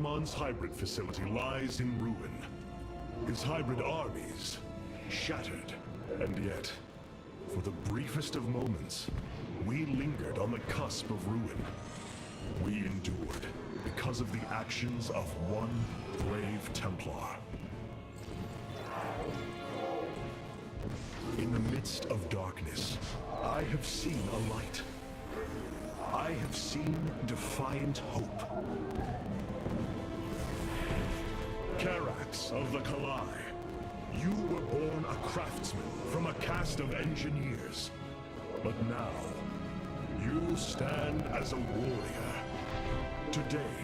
Amon's hybrid facility lies in ruin. His hybrid armies shattered. And yet, for the briefest of moments, we lingered on the cusp of ruin. We endured because of the actions of one brave Templar. In the midst of darkness, I have seen a light. I have seen defiant hope. Karax of the Kalai, you were born a craftsman from a caste of engineers. But now, you stand as a warrior. Today,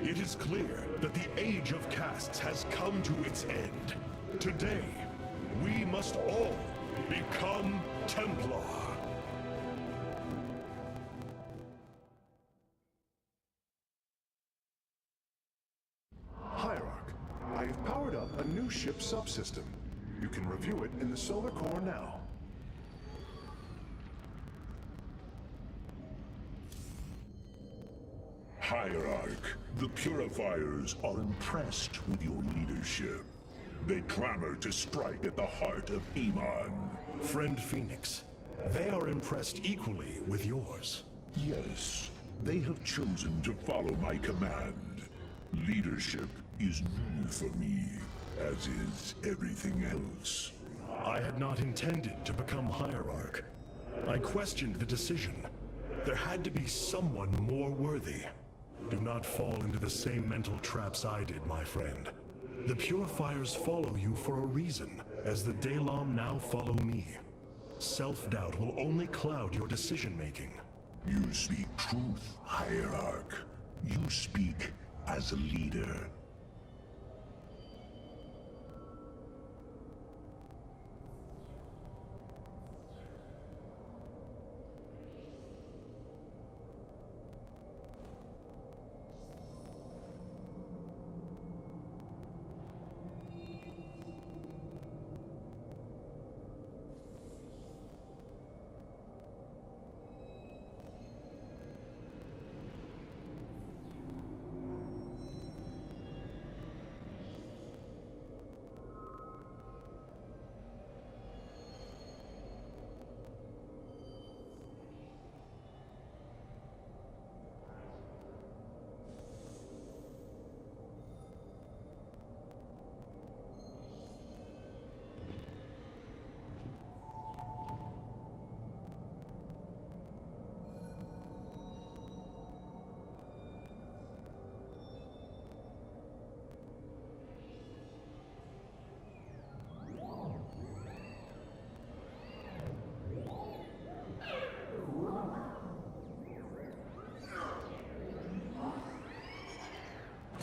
it is clear that the age of castes has come to its end. Today, we must all become Templar. Hierarch, I have powered up a new ship subsystem. You can review it in the solar core now. Hierarch, the Purifiers are impressed with your leadership. They clamor to strike at the heart of Iman. Friend Phoenix, they are impressed equally with yours. Yes, they have chosen to follow my command. Leadership is new for me, as is everything else. I had not intended to become Hierarch. I questioned the decision. There had to be someone more worthy. Do not fall into the same mental traps I did, my friend. The Purifiers follow you for a reason, as the Dalam now follow me. Self-doubt will only cloud your decision-making. You speak truth, Hierarch. You speak as a leader.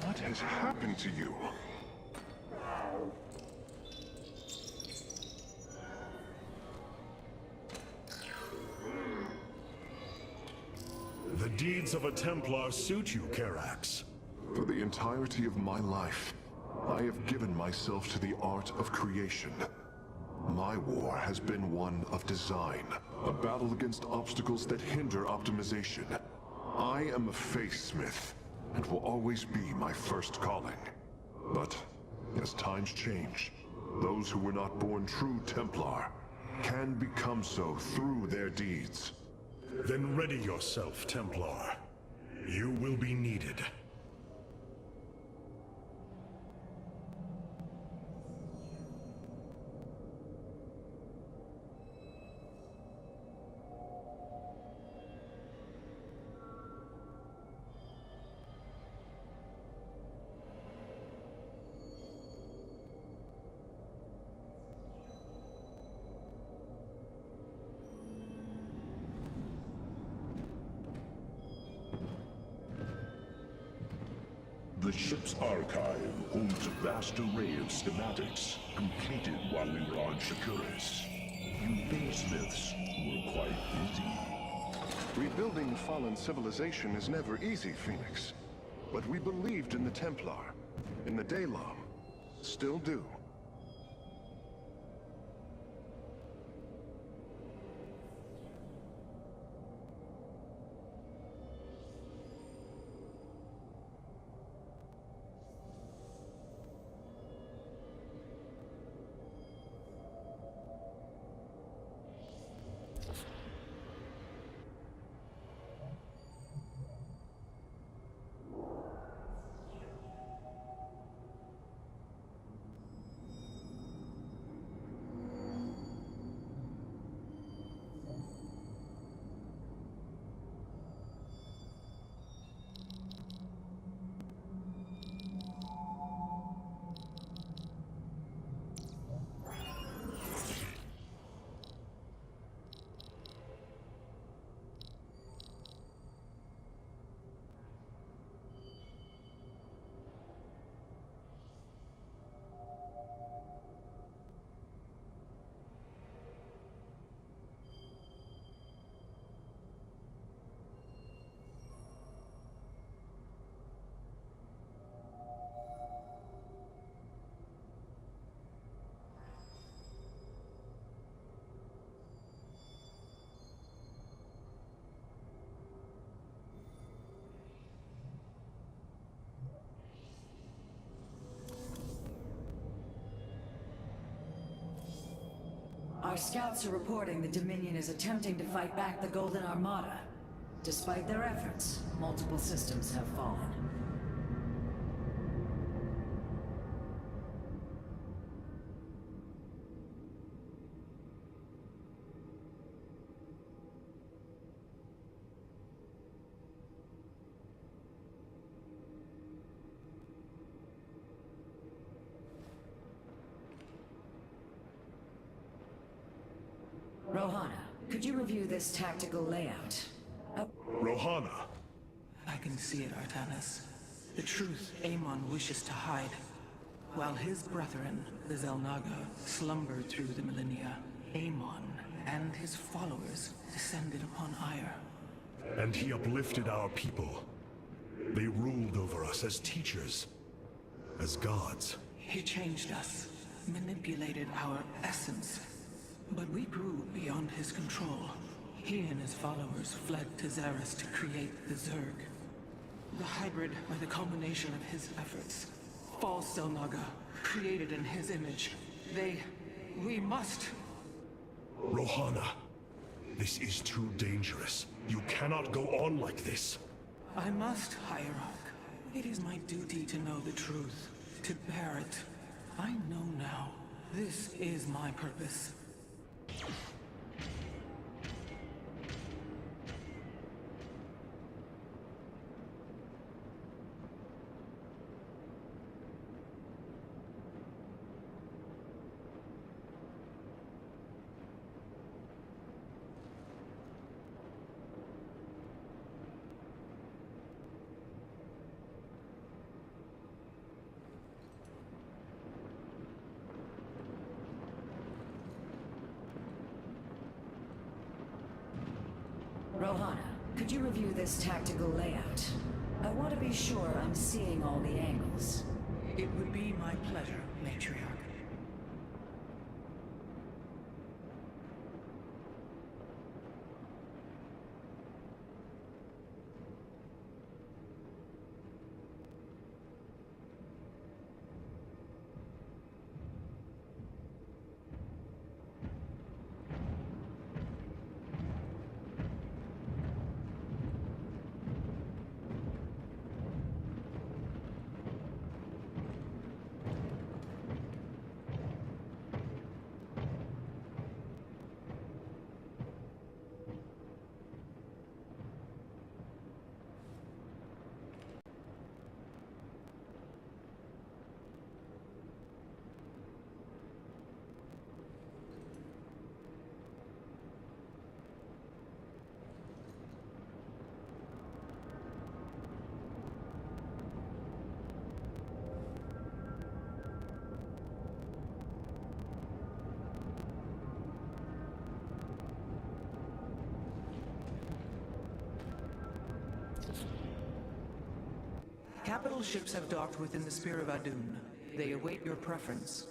What has happened to you? The deeds of a Templar suit you, Karax. For the entirety of my life, I have given myself to the art of creation. My war has been one of design, a battle against obstacles that hinder optimization. I am a faithsmith, and will always be my first calling. But, as times change, those who were not born true Templar can become so through their deeds. Then ready yourself, Templar. You will be needed. The ship's archive holds a vast array of schematics, completed while we were on Shakuris. You Basemiths were quite busy. Rebuilding fallen civilization is never easy, Phoenix. But we believed in the Templar, in the Dalam. Still do. Our scouts are reporting the Dominion is attempting to fight back the Golden Armada. Despite their efforts, multiple systems have fallen. Rohana, could you review this tactical layout? Rohana! I can see it, Artanis. The truth Amon wishes to hide. While his brethren, the Xel'Naga, slumbered through the millennia, Amon and his followers descended upon Ire. And he uplifted our people. They ruled over us as teachers, as gods. He changed us, manipulated our essence. But we grew beyond his control. He and his followers fled to Xeris to create the Zerg. The hybrid are the culmination of his efforts. False Xel'Naga, created in his image. We must... Rohana, this is too dangerous. You cannot go on like this. I must, Hierarch. It is my duty to know the truth, to bear it. I know now. This is my purpose. Rohana, could you review this tactical layout? I want to be sure I'm seeing all the angles. It would be my pleasure, Matriarch. Capital ships have docked within the Spear of Adun. They await your preference.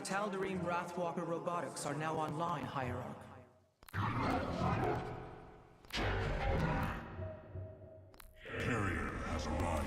Tal'Darim Wrathwalker robotics are now online, Hierarch. Carrier has arrived.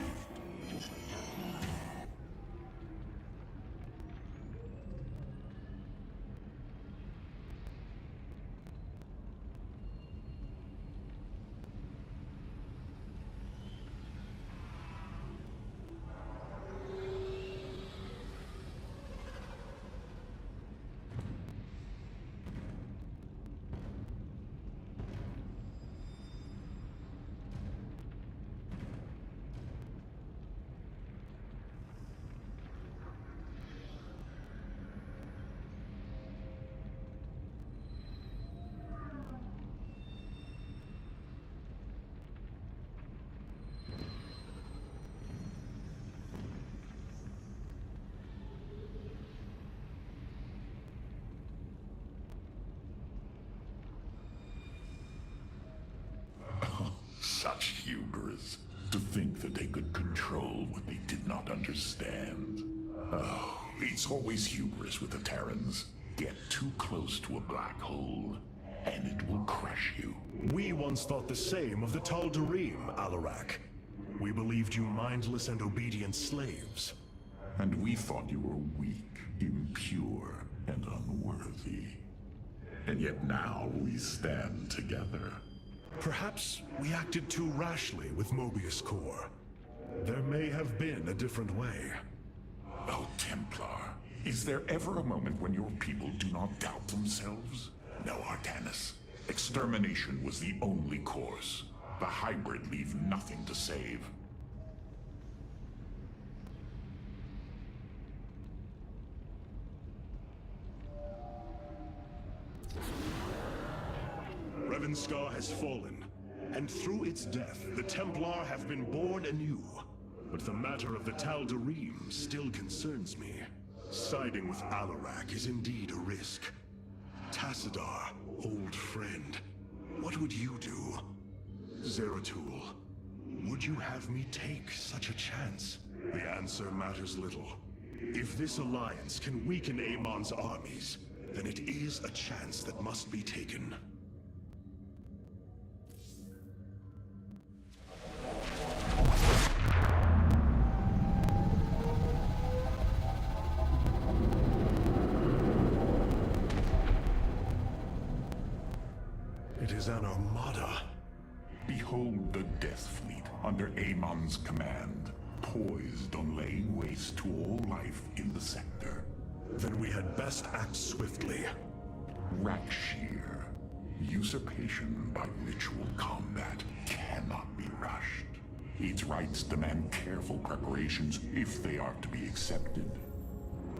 Such hubris. To think that they could control what they did not understand. Oh, it's always hubris with the Terrans. Get too close to a black hole, and it will crush you. We once thought the same of the Tal'Darim, Alarak. We believed you mindless and obedient slaves. And we thought you were weak, impure, and unworthy. And yet now we stand together. Perhaps we acted too rashly with Mobius Core. There may have been a different way. Oh, Templar, is there ever a moment when your people do not doubt themselves? No, Artanis. Extermination was the only course. The hybrid leave nothing to save. Revanskar has fallen, and through its death, the Templar have been born anew. But the matter of the Tal'Darim still concerns me. Siding with Alarak is indeed a risk. Tassadar, old friend, what would you do? Zeratul, would you have me take such a chance? The answer matters little. If this alliance can weaken Amon's armies, then it is a chance that must be taken. It is an armada. Behold the Death Fleet under Amon's command, poised on laying waste to all life in the sector. Then we had best act swiftly. Rakshir. Usurpation by ritual combat cannot be rushed. Its rites demand careful preparations if they are to be accepted.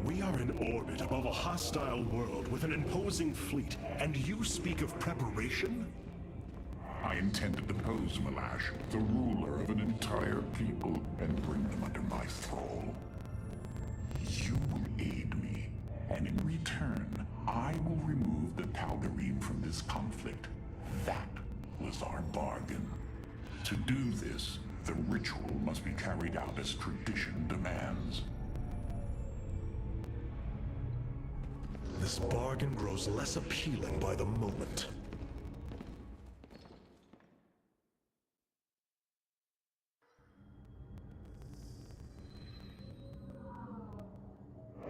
We are in orbit above a hostile world with an imposing fleet, and you speak of preparation? I intend to depose Malash, the ruler of an entire people, and bring them under my thrall. You will aid me, and in return, I will remove the Tal'Darim from this conflict. That was our bargain. To do this, the ritual must be carried out as tradition demands. This bargain grows less appealing by the moment.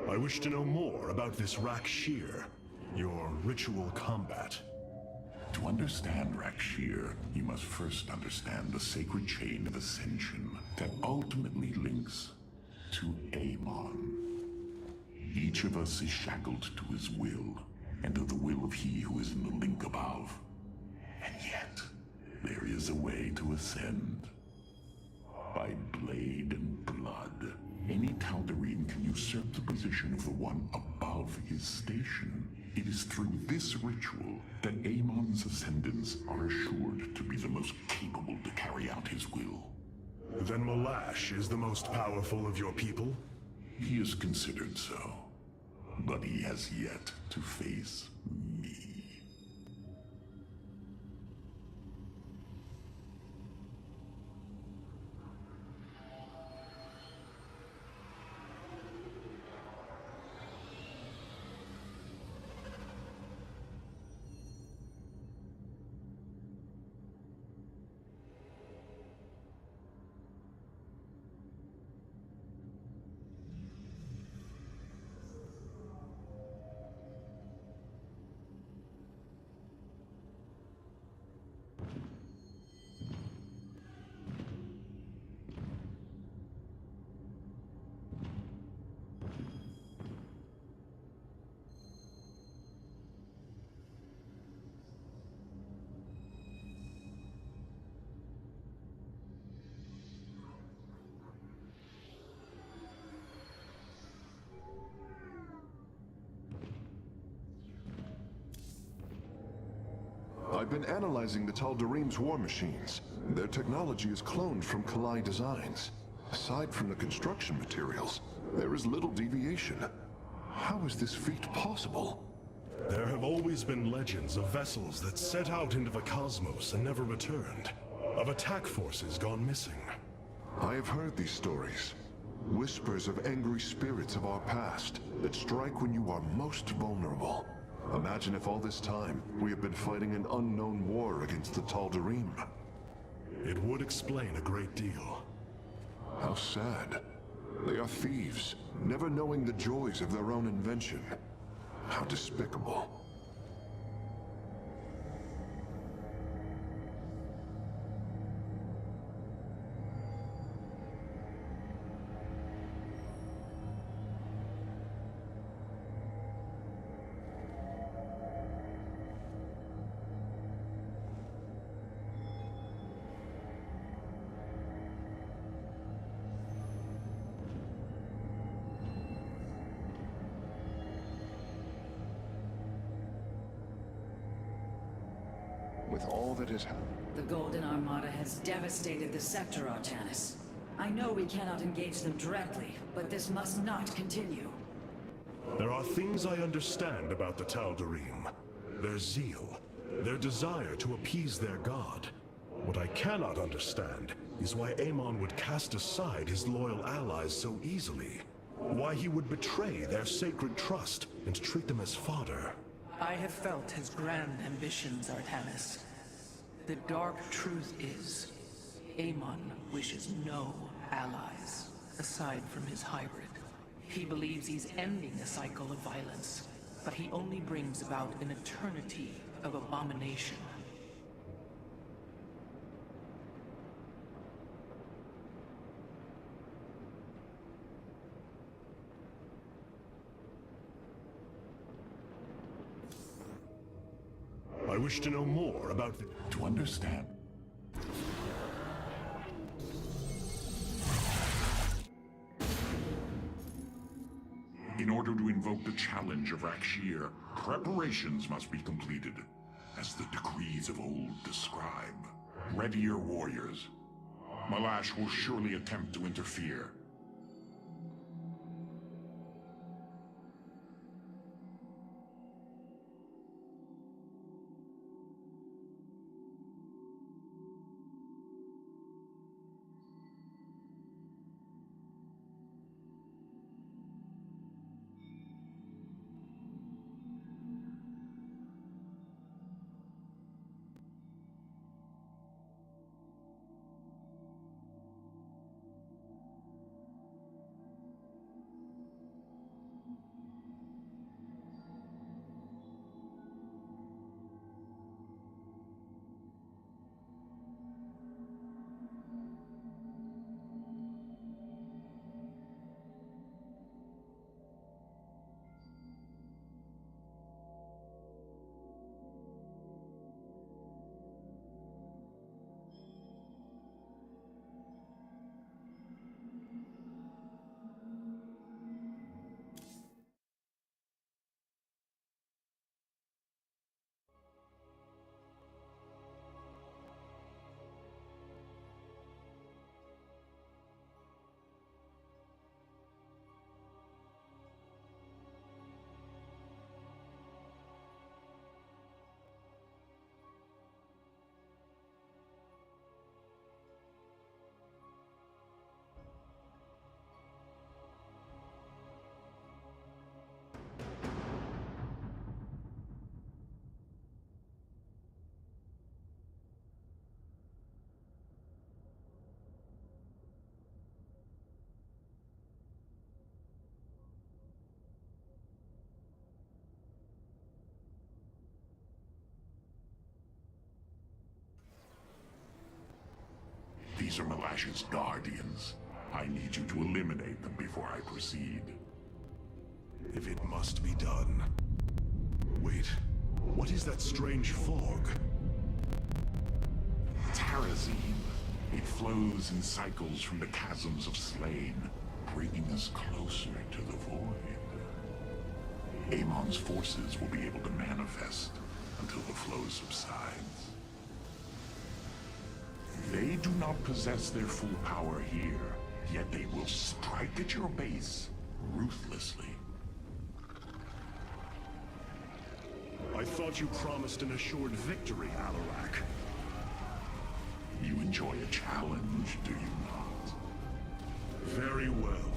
I wish to know more about this Rakshir, your ritual combat. To understand Rakshir, you must first understand the sacred chain of ascension that ultimately links to Amon. Each of us is shackled to his will, and to the will of he who is in the link above. And yet, there is a way to ascend. By blade and blood, any Tal'Darim can usurp the position of the one above his station. It is through this ritual that Amon's ascendants are assured to be the most capable to carry out his will. Then Malash is the most powerful of your people? He is considered so, but he has yet to face me. been analyzing the Tal'Darim's war machines. Their technology is cloned from Kalai designs. Aside from the construction materials, there is little deviation. How is this feat possible? There have always been legends of vessels that set out into the cosmos and never returned. Of attack forces gone missing. I have heard these stories. Whispers of angry spirits of our past that strike when you are most vulnerable. Imagine if all this time we have been fighting an unknown war against the Tal'Darim. It would explain a great deal. How sad. They are thieves, never knowing the joys of their own invention. How despicable. With all that has happened. The Golden Armada has devastated the sector, Artanis. I know we cannot engage them directly, but this must not continue. There are things I understand about the Tal'Darim. Their zeal, their desire to appease their god. What I cannot understand is why Amon would cast aside his loyal allies so easily. Why he would betray their sacred trust and treat them as fodder. I have felt his grand ambitions, Artanis. The dark truth is, Amon wishes no allies, aside from his hybrid. He believes he's ending a cycle of violence, but he only brings about an eternity of abomination. I wish to know more about the... To understand. In order to invoke the challenge of Rakshir, preparations must be completed, as the decrees of old describe. Ready your warriors. Malash will surely attempt to interfere. These are Malash's guardians. I need you to eliminate them before I proceed. If it must be done. Wait, what is that strange fog? Terrazine. It flows in cycles from the chasms of Slain, bringing us closer to the void. Amon's forces will be able to manifest until the flow subsides. They do not possess their full power here, yet they will strike at your base ruthlessly. I thought you promised an assured victory, Alarak. You enjoy a challenge, do you not? Very well.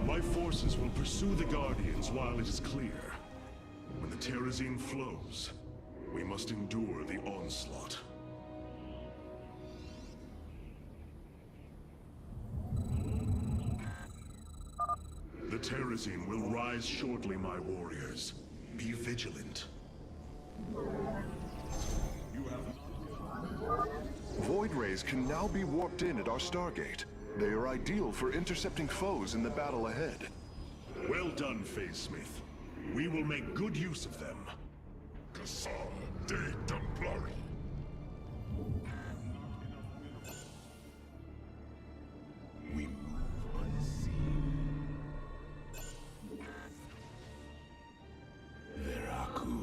My forces will pursue the Guardians while it is clear. When the Terrazine flows, we must endure the onslaught. The Terrazine will rise shortly, my warriors. Be vigilant. Void rays can now be warped in at our Stargate. They are ideal for intercepting foes in the battle ahead. Well done, Phase-Smith. We will make good use of them. Cassar de Templari. We move unseen. Veraku.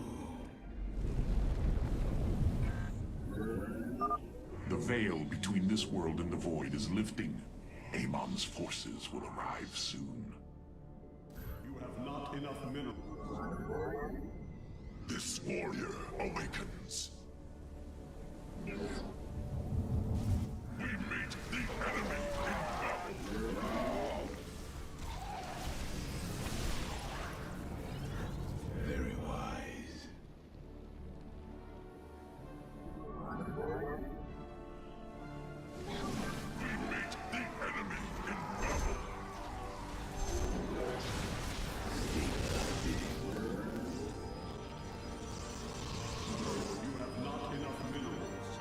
The veil between this world and the void is lifting. Amon's forces will arrive soon. You have not enough minerals. This warrior awakens. We meet the enemy in battle. Very wise. We meet the enemy in battle. You have not enough minerals.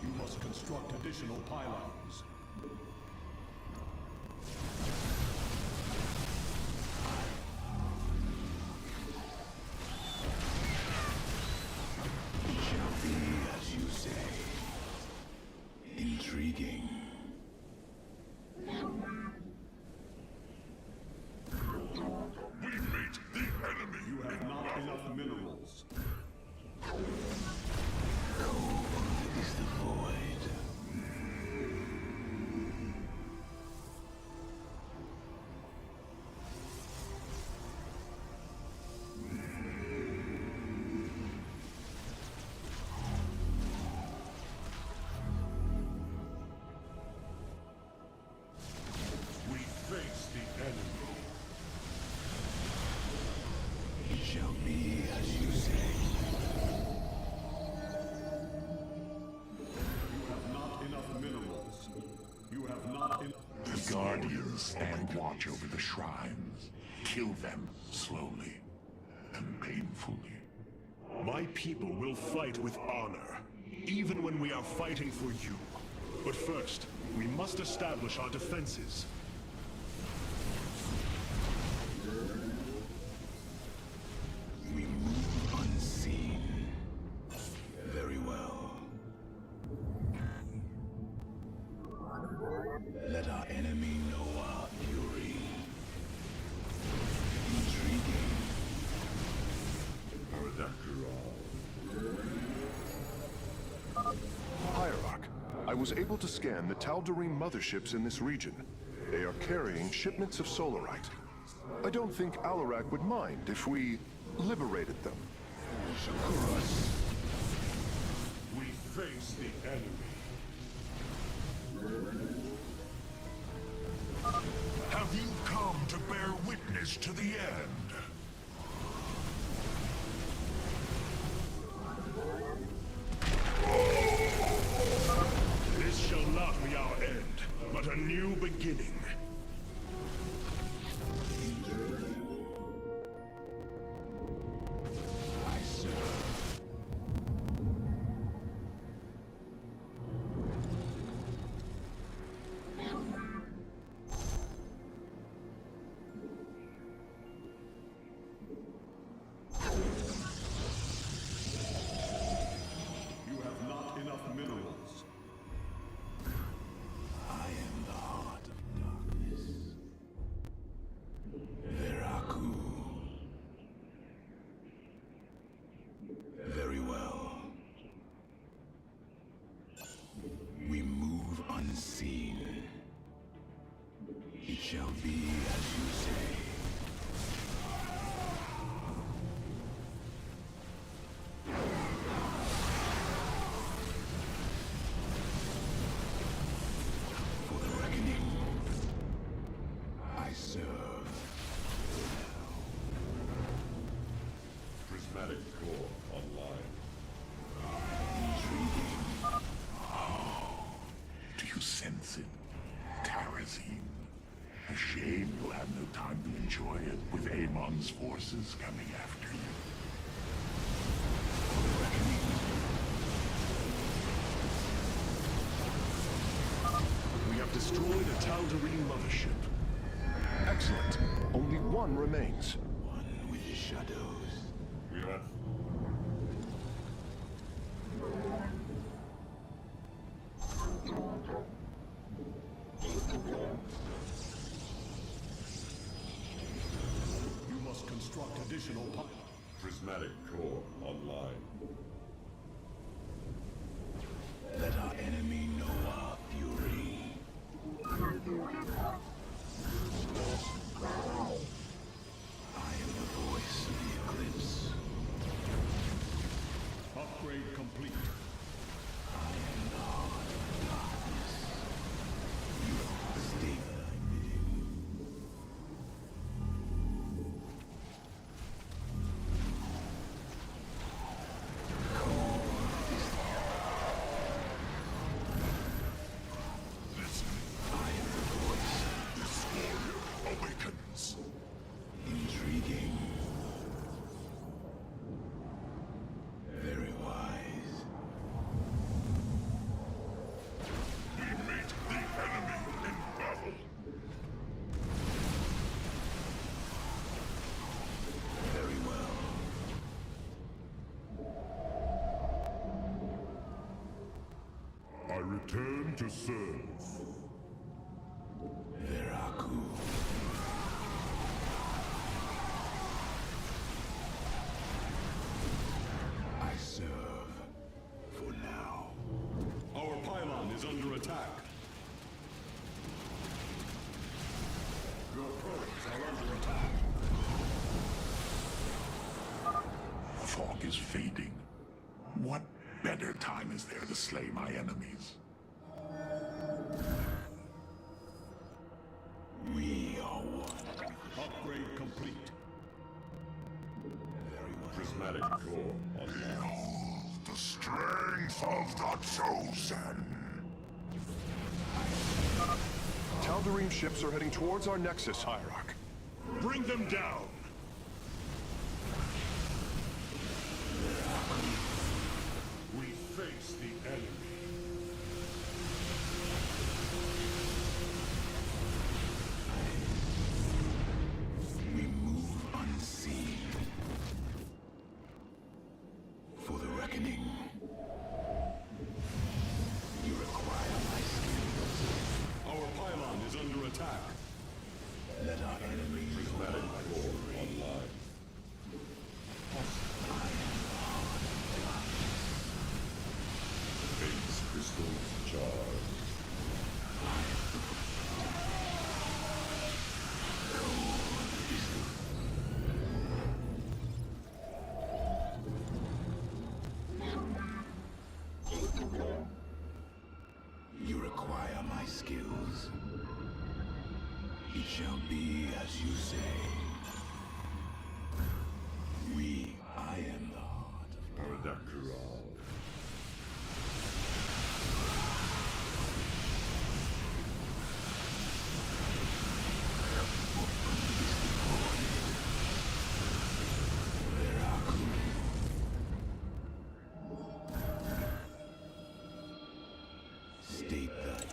You must construct additional pylons. Shall be as you say. Intriguing. We meet the enemy. You have not enough minerals. Is the void. We face the enemy. Shall be as you say. You have not enough minerals. You have not enough. The Guardians stand watch over the shrines. Kill them slowly and painfully. My people will fight with honor, even when we are fighting for you. But first, we must establish our defenses. We move unseen. Very well. Let our enemy know our fury. Intriguing. But after all. Hierarch, I was able to scan the Tal'Darim motherships in this region. They are carrying shipments of solarite. I don't think Alarak would mind if we liberated them. We face the enemy. Have you come to bear witness to the end? This shall not be our end, but a new beginning. I serve. You have not enough minerals. I am the heart of darkness. shall be as you say. For the reckoning, I serve. Prismatic core online. Intriguing. Do you sense it? Terrazine. A shame you'll have no time to enjoy it with Amon's forces coming after you. We have destroyed a Tal'Darim mothership. Excellent. Only one remains. One with the shadows. Yeah. You must construct additional pilots. Prismatic core online. Let our enemy know our fury. I am the voice of the eclipse. Upgrade complete. I am the heart of darkness. You stay thy bidding. I am the voice. This warrior awakens. Intriguing. Very wise. We meet the enemy in battle. Very well. I return to serve. Veraku. I serve. For now. Our pylon is under attack. Your probes are under attack. Fog is fading. What better time is there to slay my enemies? We are one. Upgrade complete. Very well. Prismatic core online. The strength of the chosen. Tal'Darim ships are heading towards our Nexus, Hierarch. Bring them down. We face the enemy. We move unseen. For the reckoning. You require my skills. Our pylon is under attack. Let our enemies Prismatic core online. Base crystals charged. You require my skills. It shall be as you say. I am the heart of Paradakral. State that.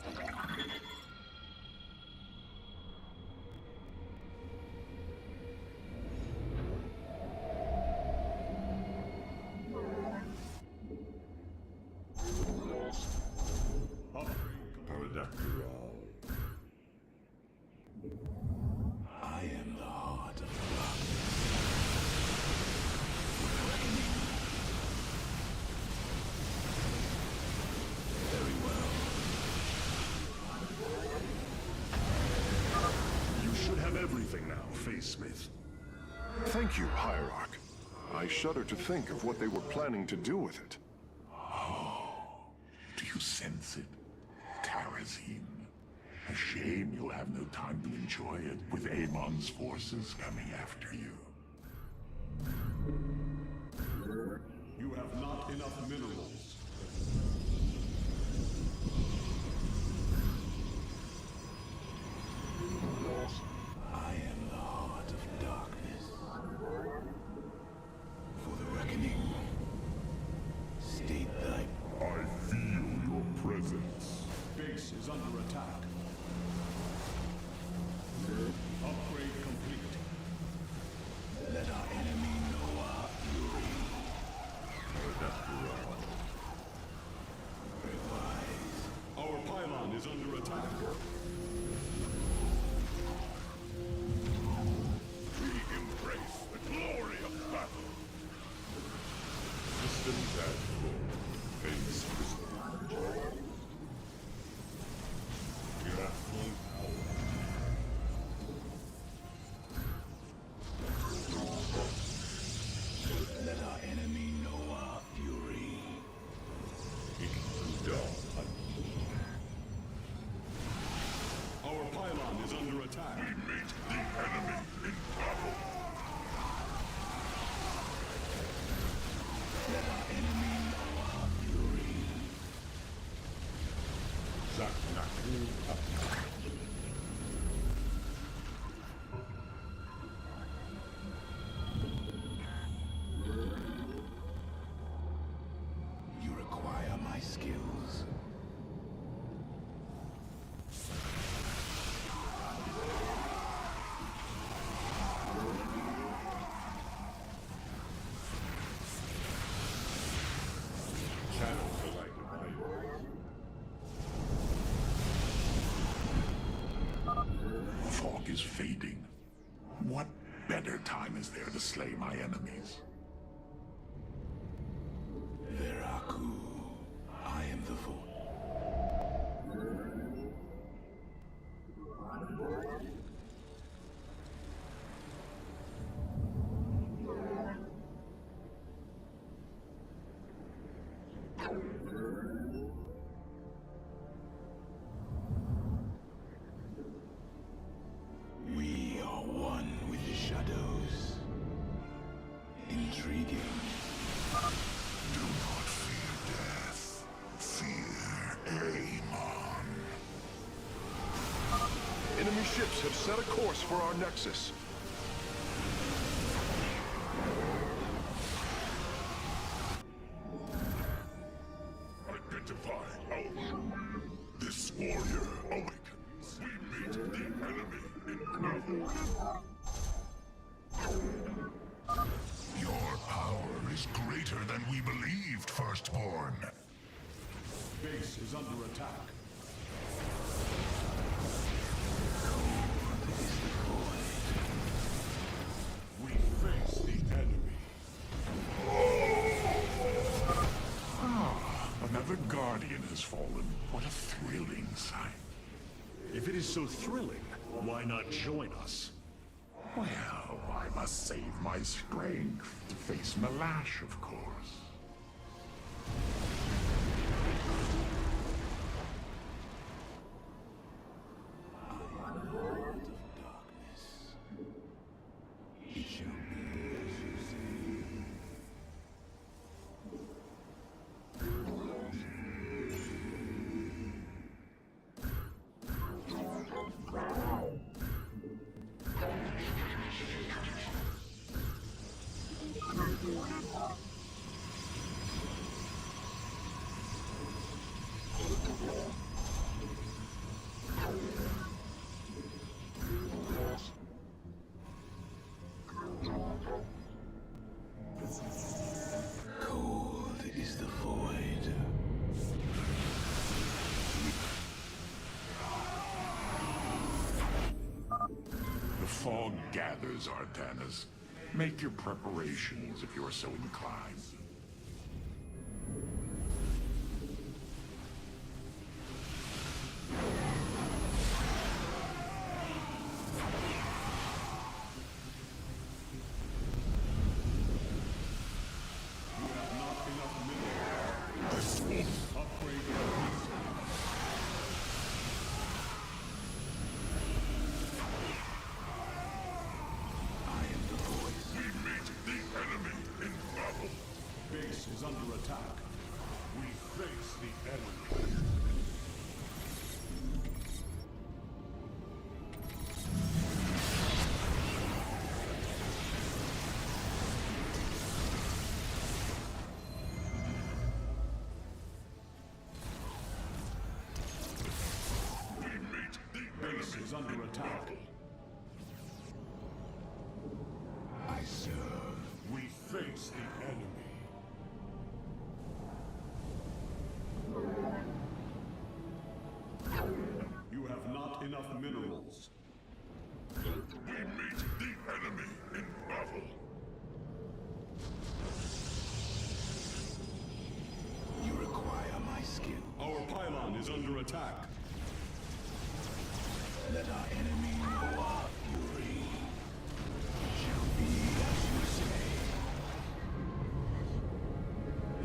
Paradakral. I am the heart of darkness. Very well. everything now, Facemith. Thank you, Hierarch. I shudder to think of what they were planning to do with it. Do you sense it? Terrazine. A shame you'll have no time to enjoy it with Amon's forces coming after you. You have not enough minerals. I am the heart of darkness. For the reckoning, state thy... I feel your presence. Base is under attack. Upgrade complete. Let our enemy know our fury. Revise. Our pylon is under attack. We embrace the glory of battle. Systems at full. Base restored. You're at full power. Let our enemy know our fury. Our pylon is under attack. We meet the enemy in battle. Let our enemy know our fury. You require my skills. Channels are like a light. Fog is fading. What better time is there to slay my enemies? Veraku, I am the void. We are one with the shadows. Intriguing. Do not fear death. Fear Amon. Enemy ships have set a course for our nexus. Identify our... This warrior awakens. We meet the enemy in battle. Your power is greater than we believed, Firstborn. Base is under attack. We face the enemy. Another guardian has fallen. What a thrilling sight. If it is so thrilling, why not join us? Well, I must save my strength to face Malash, of course. Heart of darkness. It shall be as you say. Cold is the void. The fog gathers, Artanis. Make your preparations if you are so inclined. is under attack. I serve. We face the enemy. You have not enough minerals. We meet the enemy in battle. You require my skill. Our pylon is under attack. Let our enemy know our fury. Shall be as you say.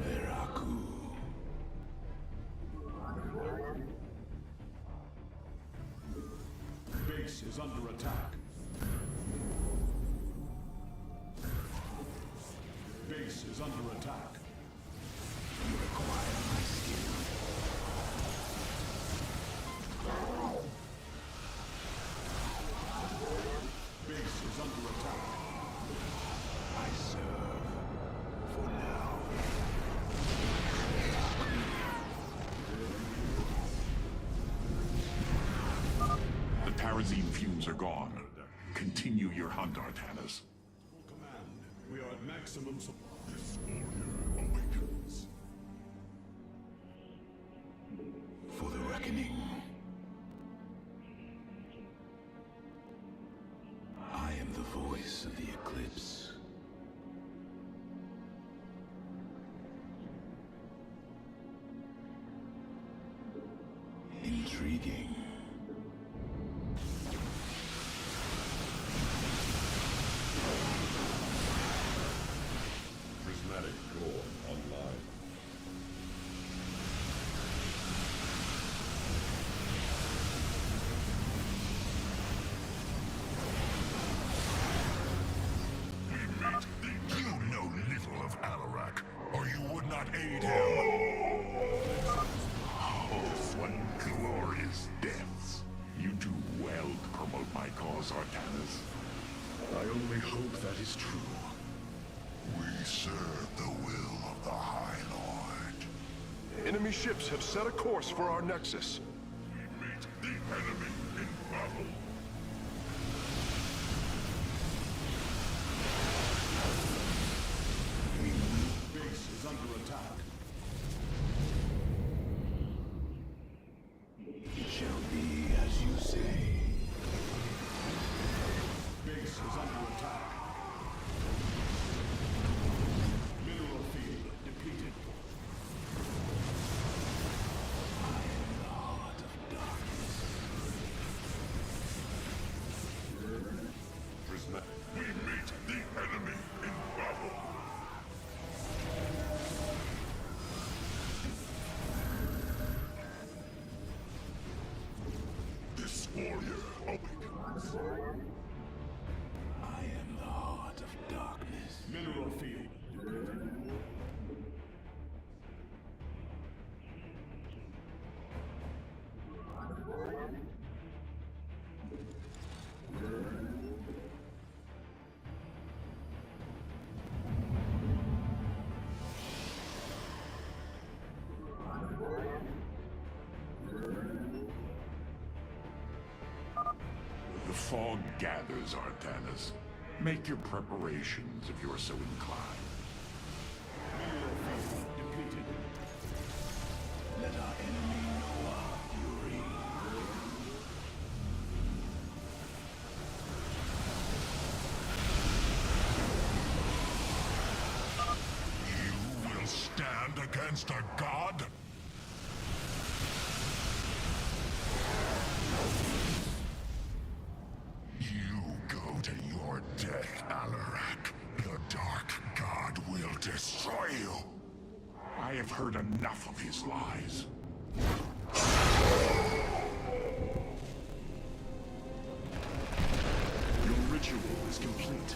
Veraku. Base is under attack. Base is under attack. You require my skill. Base is under attack. I serve. For now. The Tarazine fumes are gone. Continue your hunt, Artanis. Command, we are at maximum supply. This warrior awakens. For the reckoning. I am the voice of the eclipse. Intriguing. Prismatic core online. You know little of Alarak, or you would not aid him. Oh, what glorious deaths. You do well to promote my cause, Artanis. I only hope that is true. We serve the will of the High Lord. Enemy ships have set a course for our nexus. We meet the enemy in battle. Base is under attack. It shall be as you say. Base is under attack. Mineral field depleted. I am the heart of darkness. Prismatic. We meet the enemy in battle. This warrior awakens. I am the heart of darkness. Mineral field. The fog gathers, Artanis. Make your preparations if you are so inclined. Mineral field depleted. Let our enemy know our fury. You will stand against a god? You go to your death, Alarak. The Dark God will destroy you. I have heard enough of his lies. Your ritual is complete.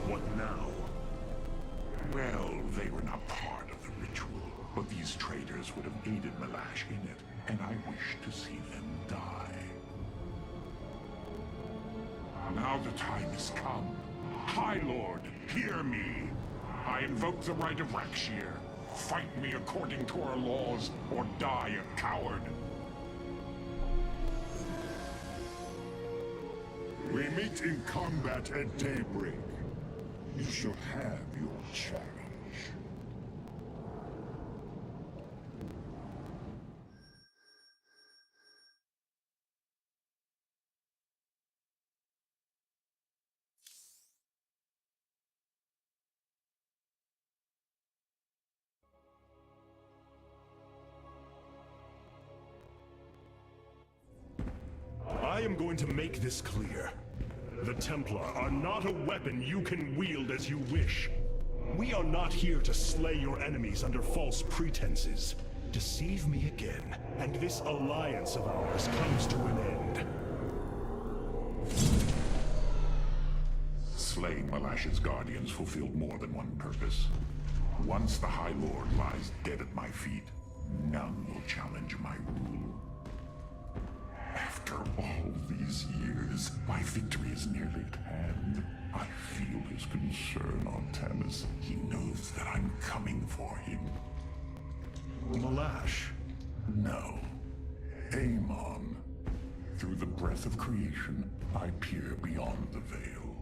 What now? Well, they were not part of the ritual, but these traitors would have aided Malash in it, and I wish to see them die. Now the time has come. High Lord, hear me. I invoke the right of Rakshir. Fight me according to our laws, or die a coward. We meet in combat at daybreak. You shall have your challenge. I am going to make this clear. The Templar are not a weapon you can wield as you wish. We are not here to slay your enemies under false pretenses. Deceive me again, and this alliance of ours comes to an end. Slaying Malash's guardians fulfilled more than one purpose. Once the High Lord lies dead at my feet, none will challenge my rule. After all these years, my victory is nearly at hand. I feel his concern on Tanis. He knows that I'm coming for him. Malash. No. Amon. Through the breath of creation, I peer beyond the veil.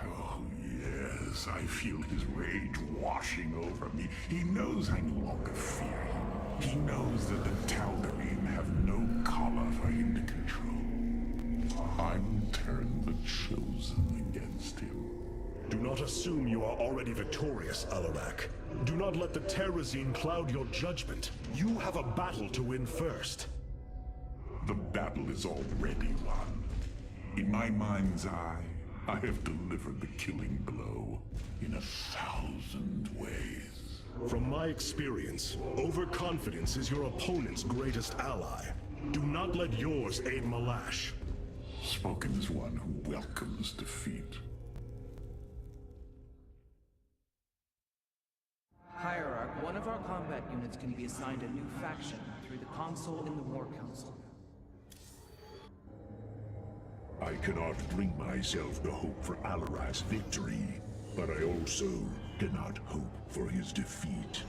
Oh, yes, I feel his rage washing over me. He knows I no longer fear him. He knows that the Tal'Darim have no collar for him to control. I will turn the Chosen against him. Do not assume you are already victorious, Alarak. Do not let the Terrazine cloud your judgment. You have a battle to win first. The battle is already won. In my mind's eye, I have delivered the killing blow in 1,000 ways. From my experience, overconfidence is your opponent's greatest ally. Do not let yours aid Malash. Spoken as one who welcomes defeat. Hierarch, one of our combat units can be assigned a new faction through the console in the War Council. I cannot bring myself to hope for Alarak's victory, but I also cannot hope for his defeat.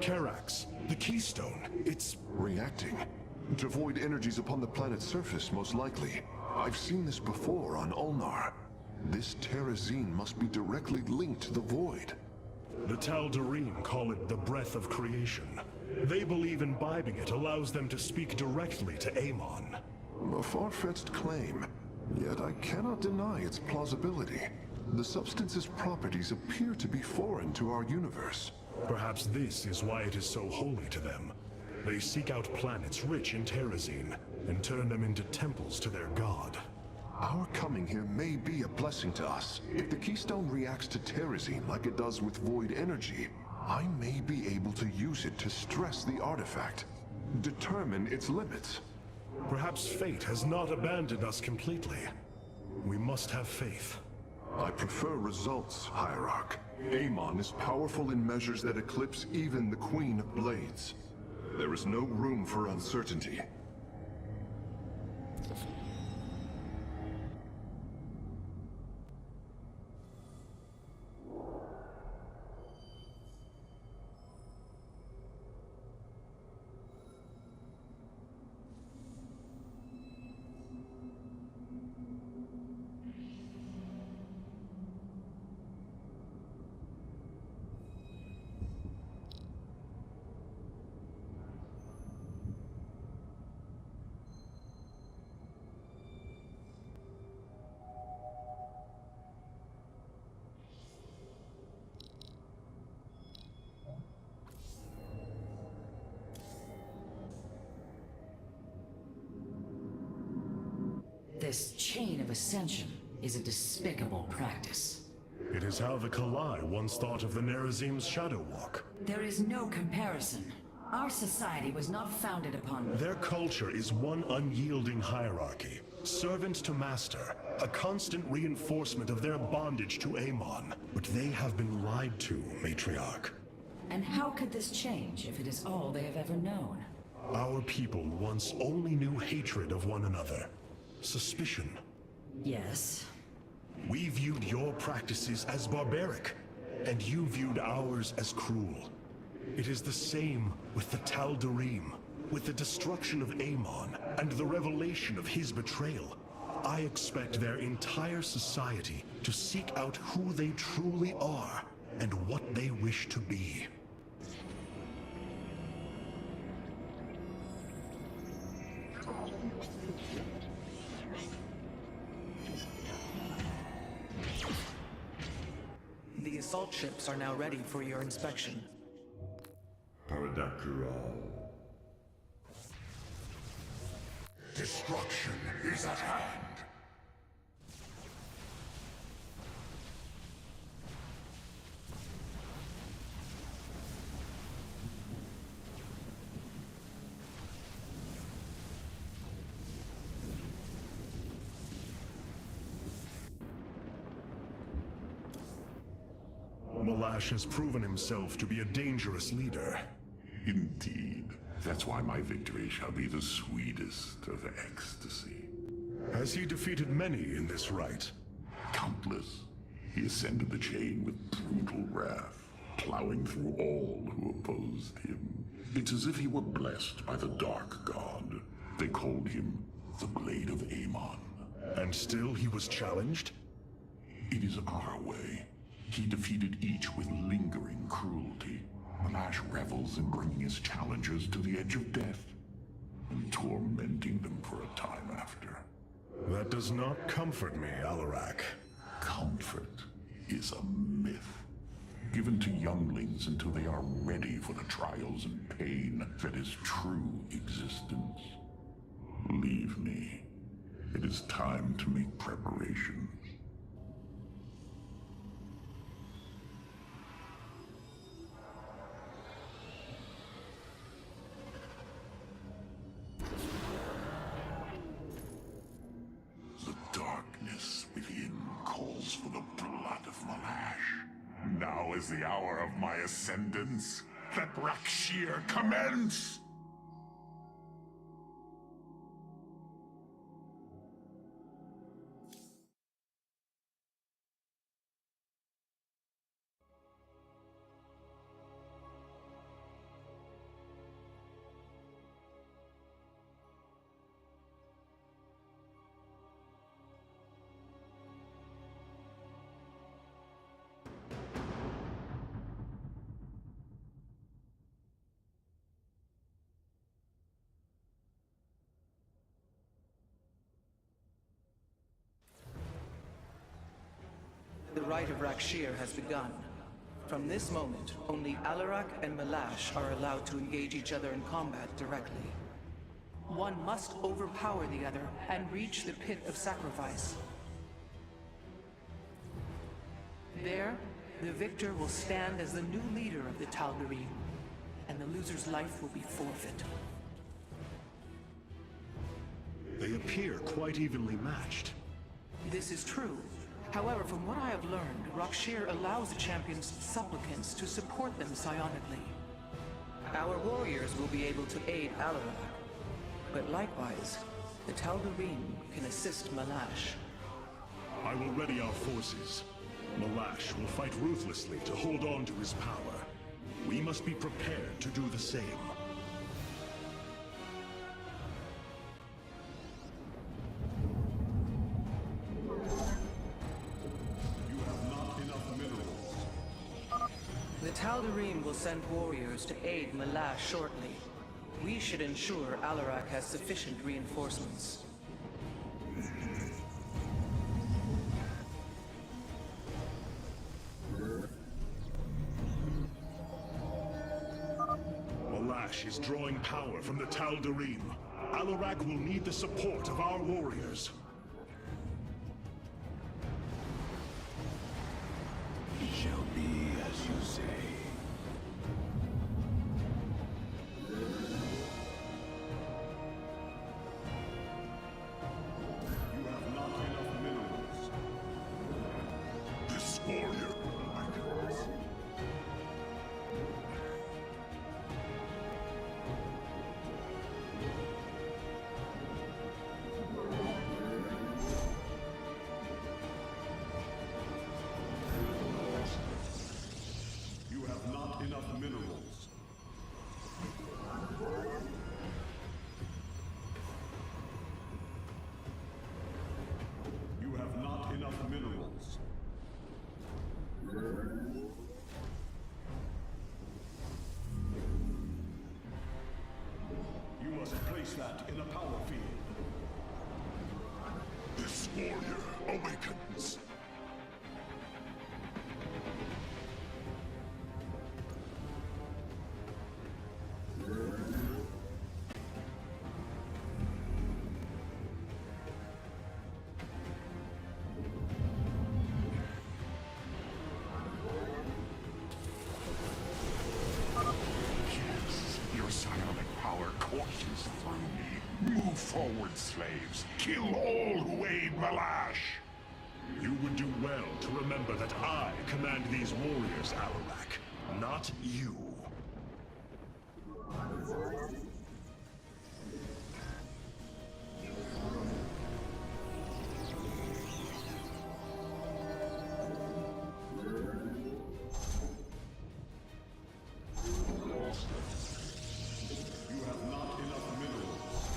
Karax, the Keystone, it's Reacting to void energies upon the planet's surface, most likely. I've seen this before on Ulnar. This Terrazine must be directly linked to the void. The Tal'Darim call it the breath of creation. They believe imbibing it allows them to speak directly to Amon. A far-fetched claim, yet I cannot deny its plausibility. The substance's properties appear to be foreign to our universe. Perhaps this is why it is so holy to them. They seek out planets rich in Terrazine and turn them into temples to their god. Our coming here may be a blessing to us. If the Keystone reacts to Terrazine like it does with void energy, I may be able to use it to stress the artifact, determine its limits. Perhaps fate has not abandoned us completely. We must have faith. I prefer results, Hierarch. Amon is powerful in measures that eclipse even the Queen of Blades. There is no room for uncertainty. This chain of ascension is a despicable practice. It is how the Kalai once thought of the Nerazim's Shadow Walk. There is no comparison. Our society was not founded upon... Their culture is one unyielding hierarchy, servant to master, a constant reinforcement of their bondage to Amon. But they have been lied to, Matriarch. And how could this change if it is all they have ever known? Our people once only knew hatred of one another. Suspicion. Yes. We viewed your practices as barbaric, and you viewed ours as cruel. It is the same with the Tal'Darim, with the destruction of Amon, and the revelation of his betrayal. I expect their entire society to seek out who they truly are and what they wish to be. The assault ships are now ready for your inspection. Paradakral. Destruction is at hand. Malash has proven himself to be a dangerous leader. Indeed. That's why my victory shall be the sweetest of ecstasy. Has he defeated many in this rite? Countless. He ascended the chain with brutal wrath, plowing through all who opposed him. It's as if he were blessed by the Dark God. They called him the Blade of Amon. And still he was challenged? It is our way. He defeated each with lingering cruelty. Malash revels in bringing his challengers to the edge of death, and tormenting them for a time after. That does not comfort me, Alarak. Comfort is a myth, given to younglings until they are ready for the trials and pain that is true existence. Leave me. It is time to make preparations. The darkness within calls for the blood of Malash. Now is the hour of my ascendance. Let Rakshir commence! The rite of Rakshir has begun. From this moment, only Alarak and Malash are allowed to engage each other in combat directly. One must overpower the other and reach the pit of sacrifice. There, the victor will stand as the new leader of the Tal'Darim, and the loser's life will be forfeit. They appear quite evenly matched. This is true. However, from what I have learned, Rakshir allows the champion's supplicants to support them psionically. Our warriors will be able to aid Alarak, but likewise, the Tal'Darim can assist Malash. I will ready our forces. Malash will fight ruthlessly to hold on to his power. We must be prepared to do the same. The Tal'Darim will send warriors to aid Malash shortly. We should ensure Alarak has sufficient reinforcements. Malash is drawing power from the Tal'Darim. Alarak will need the support of our warriors. It shall be as you say. You have not enough minerals. This warrior. You have sense that in a power field. This warrior awakens. Your psionic power courses through me. Move forward, slaves. Kill all who aid Malash. You would do well to remember that I command these warriors, Alarak, not you. You have not enough minerals.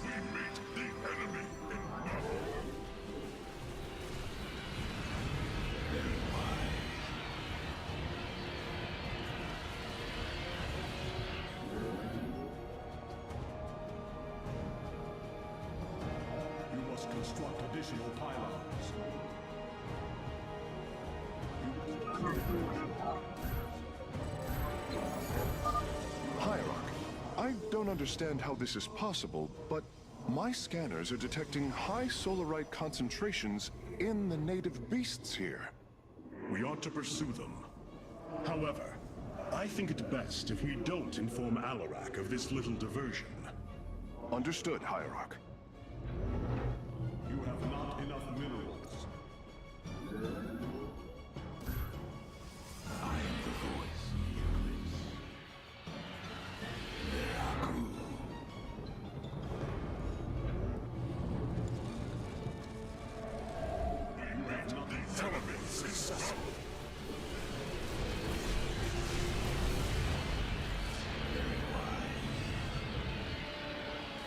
We meet the enemy in battle. You must construct additional pylons. Hierarch, I don't understand how this is possible, but my scanners are detecting high solarite concentrations in the native beasts here. We ought to pursue them. However, I think it best if we don't inform Alarak of this little diversion. Understood, Hierarch. You have not enough minerals. I am the voice you We meet the enemy successful.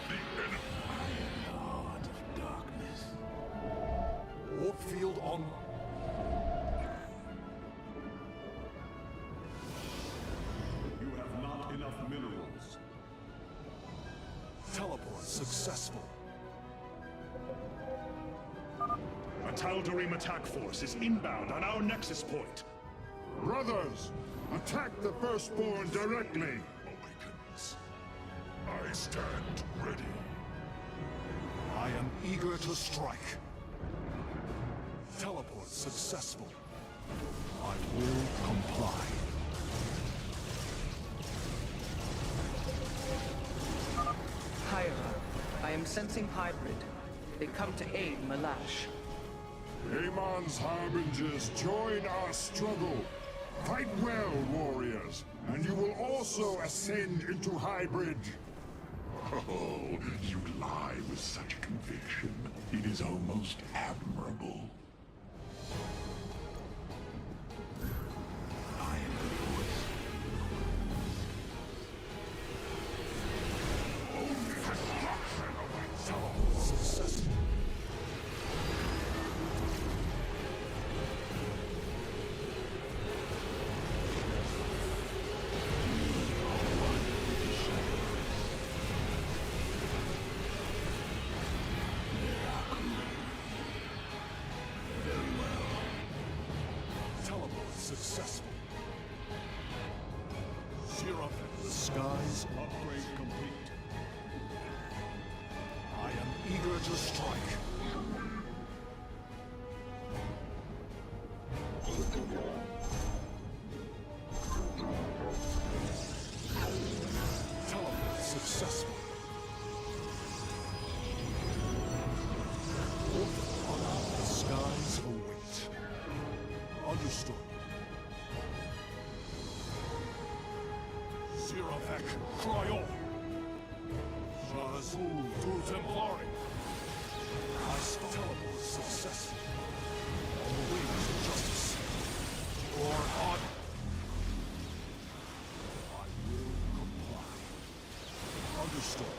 The enemy. the heart of darkness. Warp field on. You have not enough minerals. Teleport successful. A Tal'Darim attack force is inbound on our nexus point. Brothers, attack the Firstborn directly. Awakens. I stand ready. I am eager to strike. Teleport successful. I will comply. Hierarch, I am sensing hybrid. They come to aid Malash. Amon's harbingers, join our struggle. Fight well, warriors, and you will also ascend into hybrid. Oh, you lie with such conviction. It is almost admirable. I am the voice. Successful. Teleport successful. Zero. The skies upgrade complete. I am eager to strike. Teleport successful. The skies await. Understood. Ziravek, cry on. Shazul to Templari. I teleport successful. On the wings of justice. Or honor. I will comply. Understood.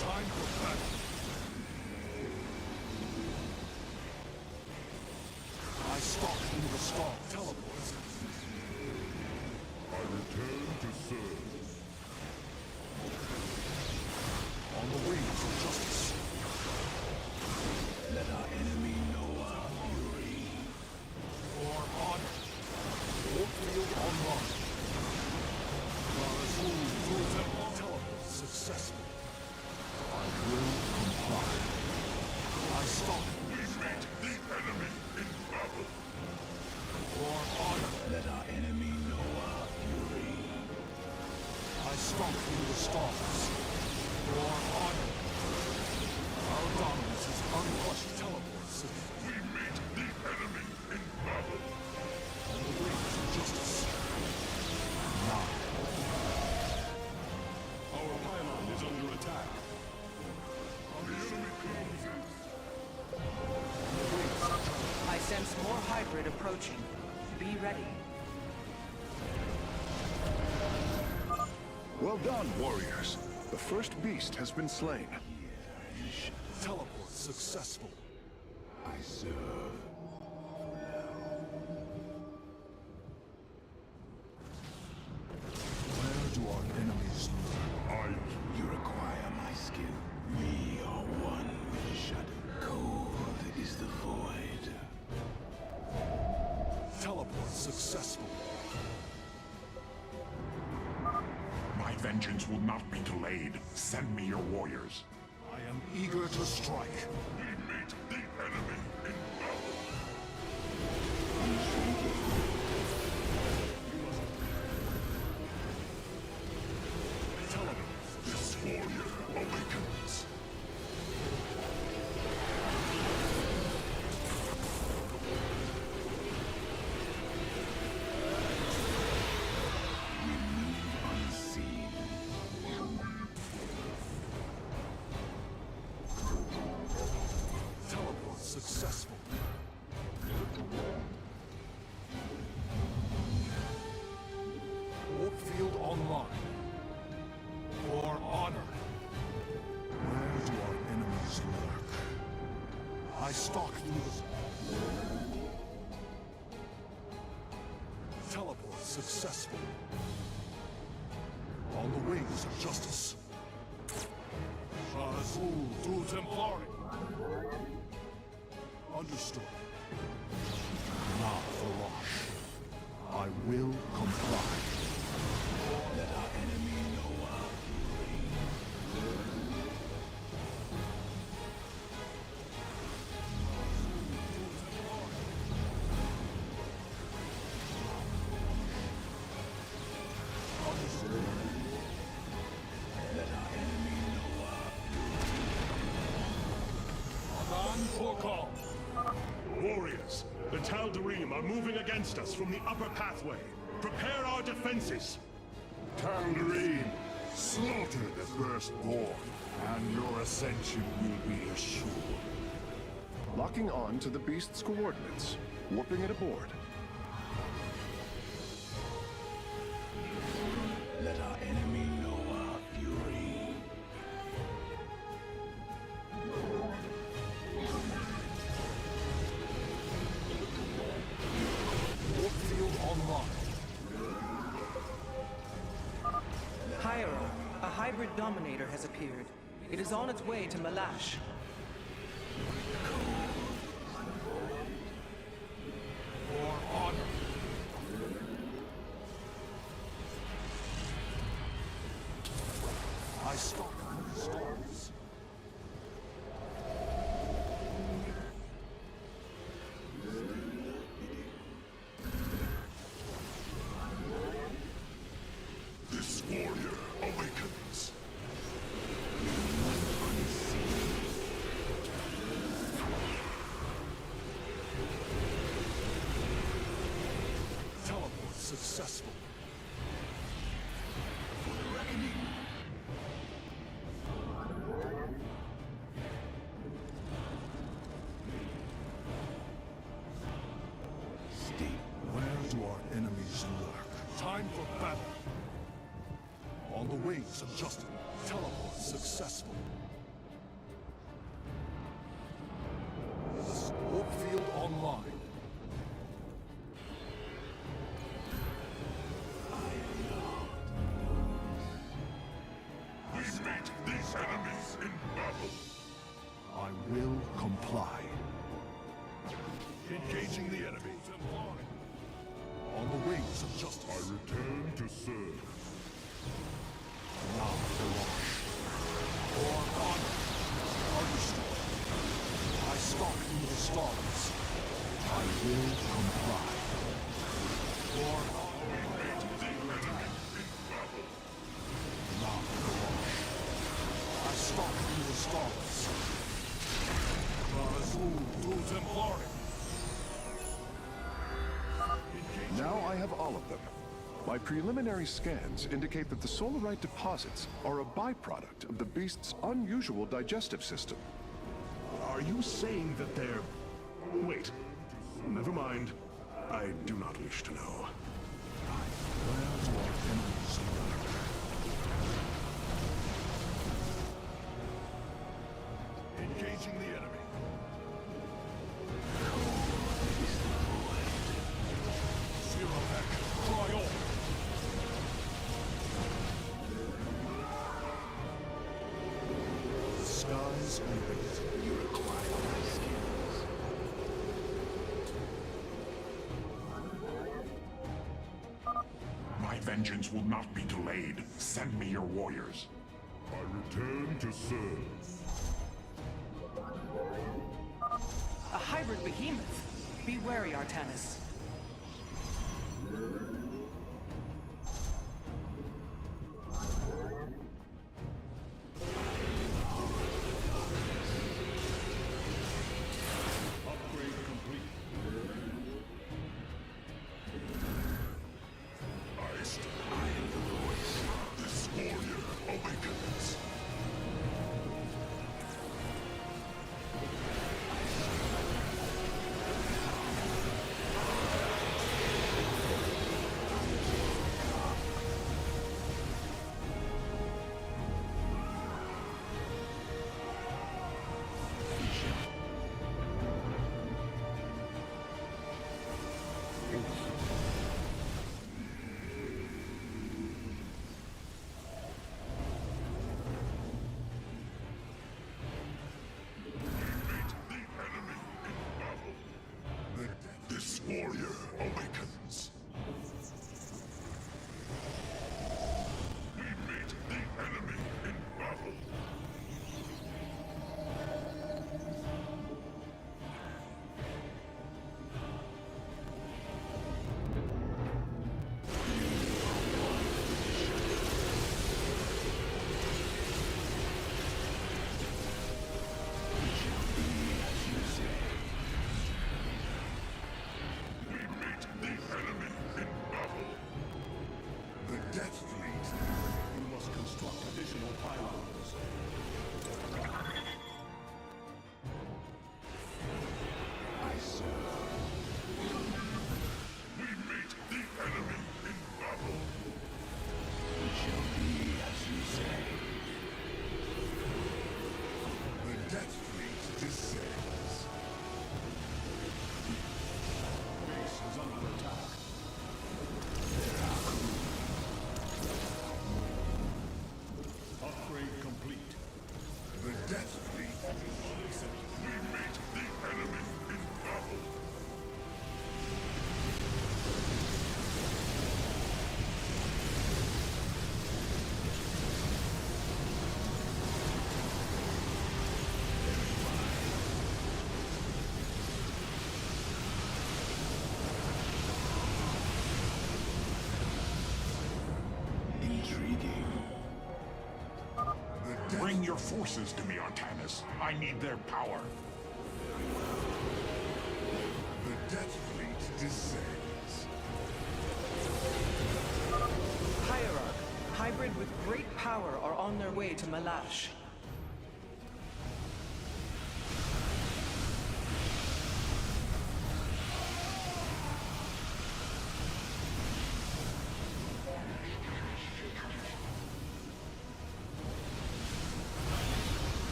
Time for battle. I stalk into the storm. Teleport. I return to serve. attack. I sense more hybrid approaching. Be ready. Well done, warriors. The first beast has been slain. Teleport successful. I serve. Where do our enemies lurk? You require my skill. We are one with the shadow. Cold is the void. Teleport successful. My vengeance will not be delayed. Send me your warriors. I am eager to strike. We meet the enemy in battle. Teleport. This warrior awakens. Unseen. Teleport successful. Warp field online. For honor. Where do our enemies lurk? I stalk through the... Teleport successful. On the wings of justice. Azul du Templari. Understood. Now, Farosh. I will comply. Let our enemy know our fury. Let our enemy know our Adan Porkal. Warriors, the Tal'Darim are moving against us from the upper pathway. Prepare our defenses. Tal'Darim, slaughter the firstborn, and your ascension will be assured. Locking on to the beast's coordinates. Warping it aboard. Let our enemy know our fury. Warp field online. Hierarch, a hybrid dominator has appeared. It is on its way to Malash. For honor. I stalk the stars. This warrior awakens. Teleport successful. Steep. Where do our enemies lurk? Time for battle. On the wings of justice. Teleport successful. Warp field online. We meet these enemies in battle. I will comply. Engaging the enemy. On the wings of justice. I return to serve. Now, Farosh. For honor. Understood. I stalk through the stars. I will comply. For honor. Now, Farosh. I stalk through the stars. Azul du Templari. Now I have all of them. My preliminary scans indicate that the solarite deposits are a byproduct of the beast's unusual digestive system. Are you saying that they're... Wait. Never mind. I do not wish to know. Engaging the enemy. Zero action. Try all. The skies are red. You require my skills. My vengeance will not be delayed. Send me your warriors. I return to serve. A hybrid behemoth. Be wary, Artanis. Upgrade complete. I am the voice. This warrior awakens. This warrior awakens. We meet the enemy in battle. We meet the enemy in battle. The Death Fleet. You must construct additional pylons. I serve. We meet the enemy in battle. It shall be as you say. The Death Fleet descends. Base is under attack. Upgrade complete. The Death Fleet. We meet the enemy in battle. Intriguing. Bring your forces to me, Artanis. I need their power. The Death Fleet descends. Hierarch, hybrid with great power are on their way to Malash.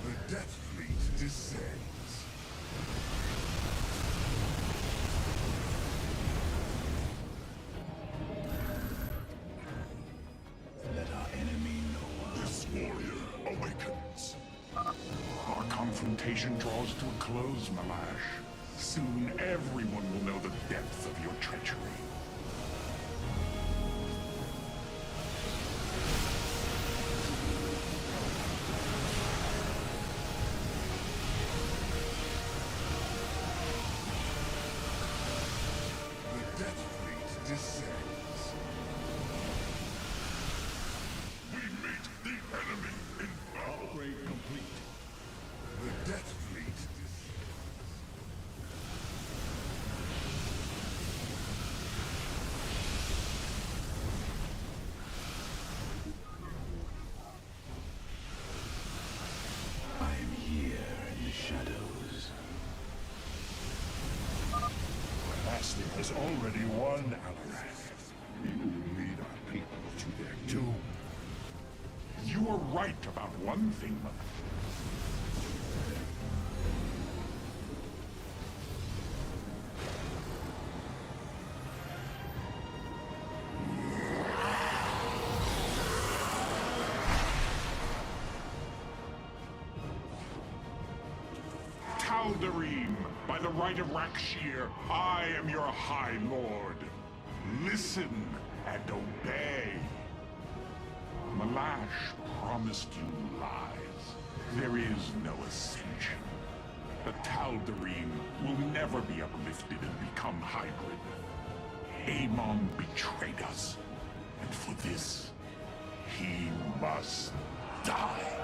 The Death Fleet descends. Let our enemy know. This warrior awakens. Our confrontation draws to a close, Malash. Soon everyone will know the depth of your treachery. The Death Fleet descends. We meet the enemy in battle. Upgrade complete. has already won, Alarak. You lead our people to their doom. You were right about one thing. Tal'Darim, by the right of Rakshir, I am your High Lord. Listen and obey. Malash promised you lies. There is no ascension. The Tal'Darim will never be uplifted and become hybrid. Amon betrayed us, and for this, he must die.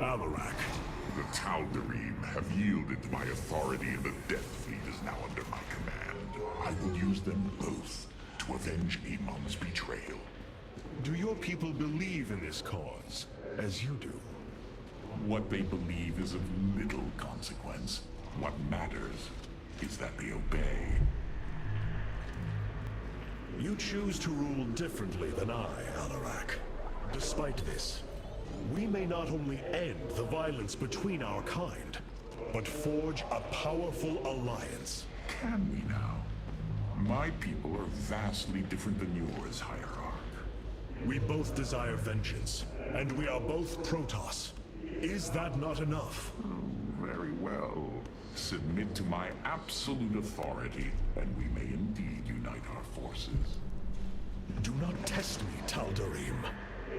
Alarak. The Tal'Darim have yielded to my authority, and the Death Fleet is now under my command. I will use them both to avenge Amon's betrayal. Do your people believe in this cause, as you do? What they believe is of little consequence. What matters is that they obey. You choose to rule differently than I, Alarak. Despite this, we may not only end the violence between our kind, but forge a powerful alliance. Can we now? My people are vastly different than yours, Hierarch. We both desire vengeance, and we are both protoss. Is that not enough? Very well. Submit to my absolute authority, and we may indeed unite our forces. Do not test me, Tal'Darim.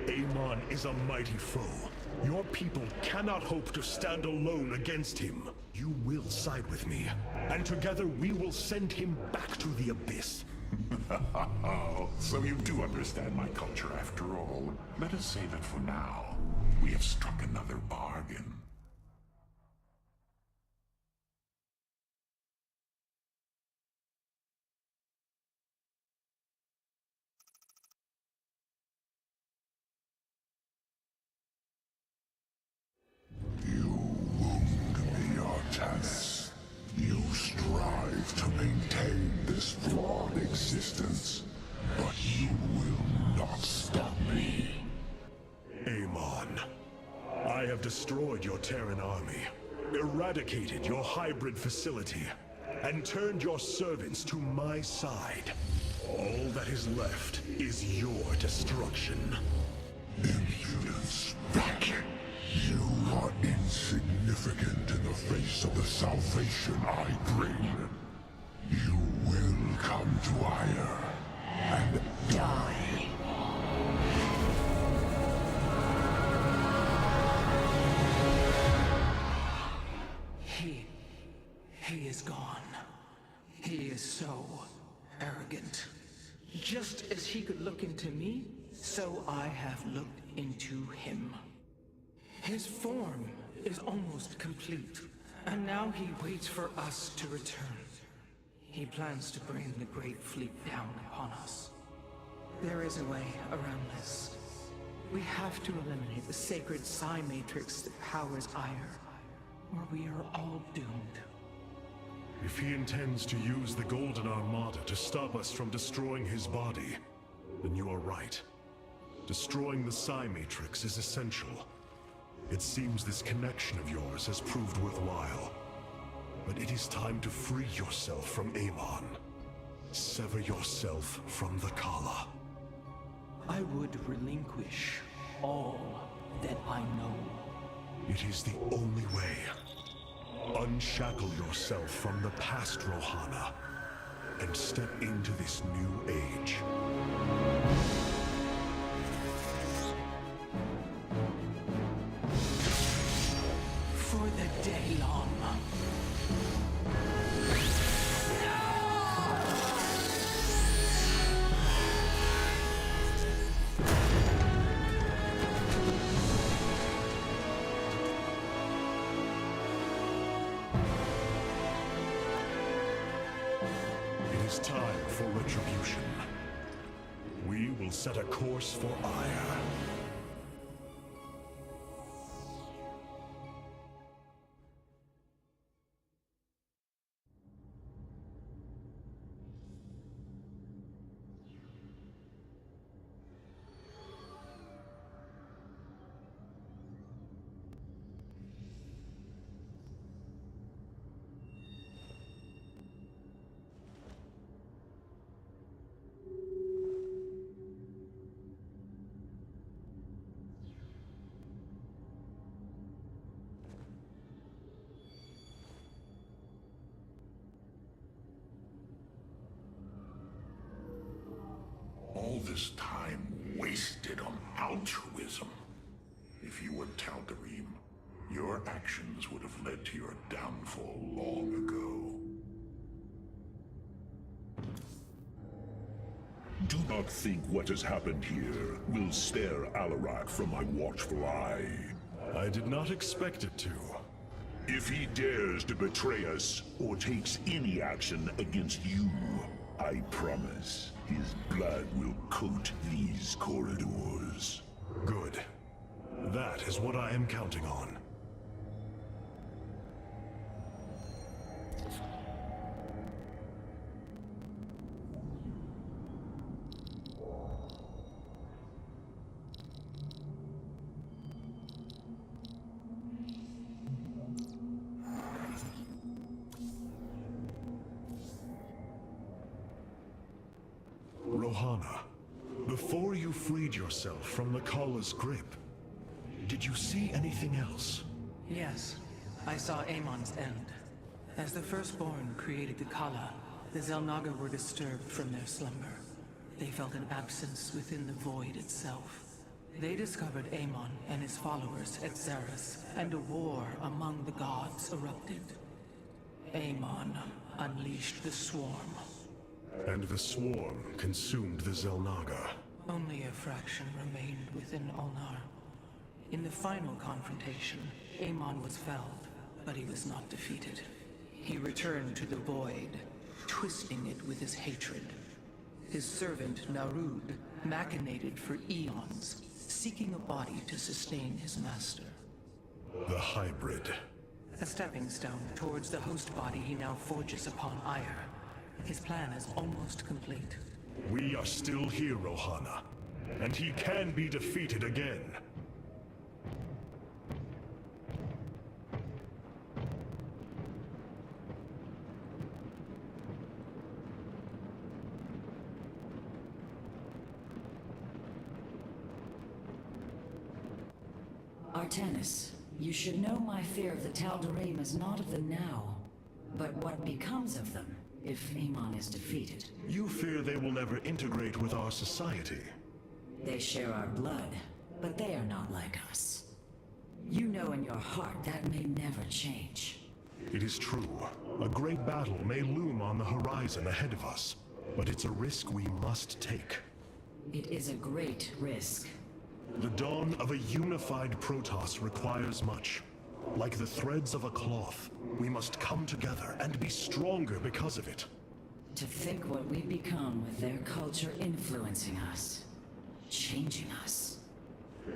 Amon is a mighty foe. Your people cannot hope to stand alone against him. You will side with me, and together we will send him back to the abyss. So you do understand my culture after all. Let us say that for now, we have struck another bargain. You wound me, Artanis. You strive to maintain this flawed existence, but you will not stop me. Amon, I have destroyed your Terran army, eradicated your hybrid facility, and turned your servants to my side. All that is left is your destruction. Impudence. You are insignificant in the face of the salvation I bring. You will come to Ire and die. He is gone. He is so arrogant. Just as he could look into me, so I have looked into him. His form is almost complete, and now he waits for us to return. He plans to bring the Great Fleet down upon us. There is a way around this. We have to eliminate the sacred psi matrix that powers Ire, or we are all doomed. If he intends to use the Golden Armada to stop us from destroying his body, then you are right. Destroying the psi matrix is essential. It seems this connection of yours has proved worthwhile. But it is time to free yourself from Amon. Sever yourself from the Kala. I would relinquish all that I know. It is the only way. Unshackle yourself from the past, Rohana. and step into this new age. For the day long. It is time for retribution. We will set a course for ire. All this time wasted on altruism. If you were Tal'Darim, your actions would have led to your downfall long ago. Do not think what has happened here will spare Alarak from my watchful eye. I did not expect it to. If he dares to betray us or takes any action against you, I promise his blood will coat these corridors. Good. That is what I am counting on. Rohana, before you freed yourself from the Kala's grip, did you see anything else? Yes, I saw Amon's end. As the Firstborn created the Kala, the Xel'Naga were disturbed from their slumber. They felt an absence within the void itself. They discovered Amon and his followers at Xeris, and a war among the gods erupted. Amon unleashed the Swarm. And the Swarm consumed the Xel'Naga. Only a fraction remained within Ulnar. In the final confrontation, Amon was felled, but he was not defeated. He returned to the void, twisting it with his hatred. His servant, Narud, machinated for eons, seeking a body to sustain his master. The hybrid. A stepping stone towards the host body he now forges upon Ire. His plan is almost complete. We are still here, Rohana. And he can be defeated again. Artanis, you should know my fear of the Tal'Darim is not of the now, but what becomes of them if Amon is defeated. You fear they will never integrate with our society. They share our blood, but they are not like us. You know in your heart that may never change. It is true. A great battle may loom on the horizon ahead of us, but it's a risk we must take. It is a great risk. The dawn of a unified protoss requires much. Like the threads of a cloth, we must come together and be stronger because of it. To think what we become with their culture influencing us, changing us.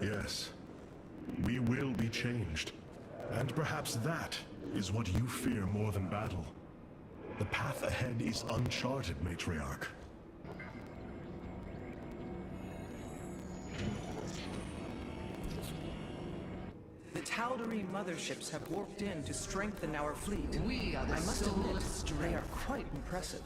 Yes, we will be changed. And perhaps that is what you fear more than battle. The path ahead is uncharted, Matriarch. The Tal'Darim motherships have warped in to strengthen our fleet. We are the I must soul admit, of strength. they are quite impressive.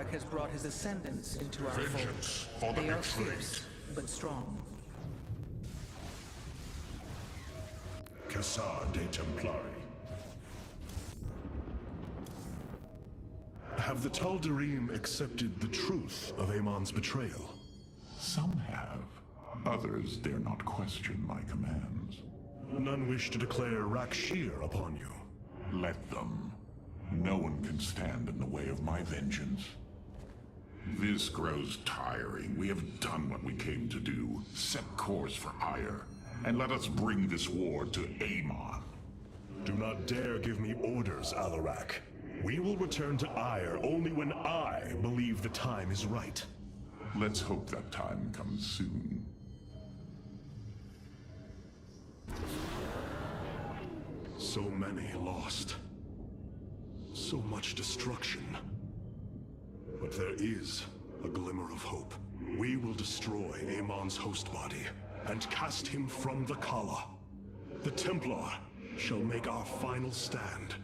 Alarak has brought his ascendants into our Vengeance fold. for the They are betrayed. fierce, but strong. Cassar de Templari. Have the Tal'Darim accepted the truth of Amon's betrayal? Some have. Others dare not question my commands. None wish to declare Rakshir upon you. Let them. No one can stand in the way of my vengeance. This grows tiring. We have done what we came to do. Set course for Ire, and let us bring this war to Amon. Do not dare give me orders, Alarak. We will return to Ire only when I believe the time is right. Let's hope that time comes soon. So many lost. So much destruction. But there is a glimmer of hope. We will destroy Amon's host body and cast him from the Kala. The Templar shall make our final stand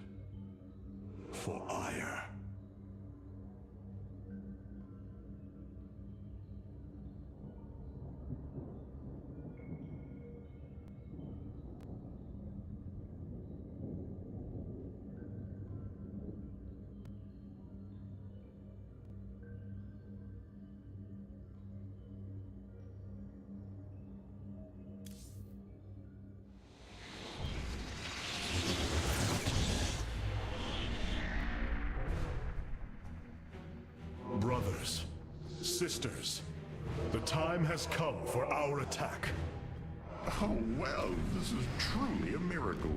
for Ire. Brothers, sisters, the time has come for our attack. Oh, well, this is truly a miracle.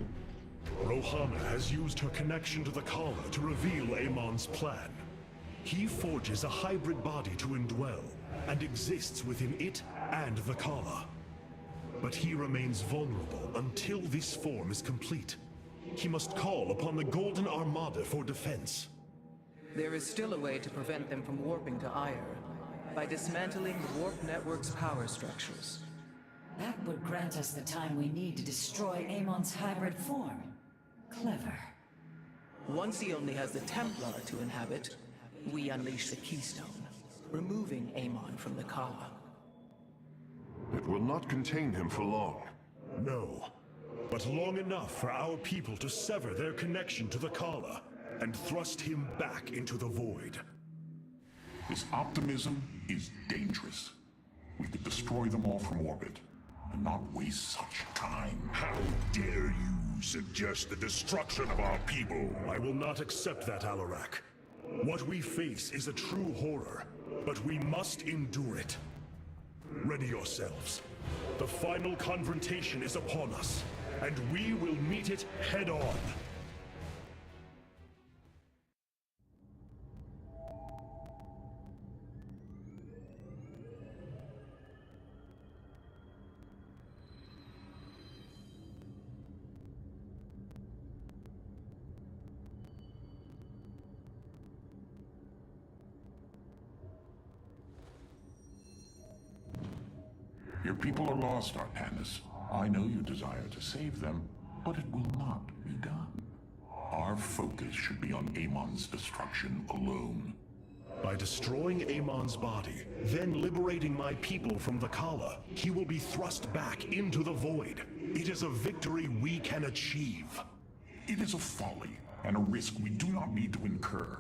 Rohana has used her connection to the Kala to reveal Amon's plan. He forges a hybrid body to indwell, and exists within it and the Kala. But he remains vulnerable until this form is complete. He must call upon the Golden Armada for defense. There is still a way to prevent them from warping to Ire, by dismantling the warp network's power structures. That would grant us the time we need to destroy Amon's hybrid form. Clever. Once he only has the Templar to inhabit, we unleash the Keystone, removing Amon from the Kala. It will not contain him for long. No, but long enough for our people to sever their connection to the Kala and thrust him back into the void. This optimism is dangerous. We could destroy them all from orbit, and not waste such time. How dare you suggest the destruction of our people? I will not accept that, Alarak. What we face is a true horror, but we must endure it. Ready yourselves. The final confrontation is upon us, and we will meet it head-on. Your people are lost, Artanis. I know you desire to save them, but it will not be done. Our focus should be on Amon's destruction alone. By destroying Amon's body, then liberating my people from the Kala, he will be thrust back into the void. It is a victory we can achieve. It is a folly, and a risk we do not need to incur.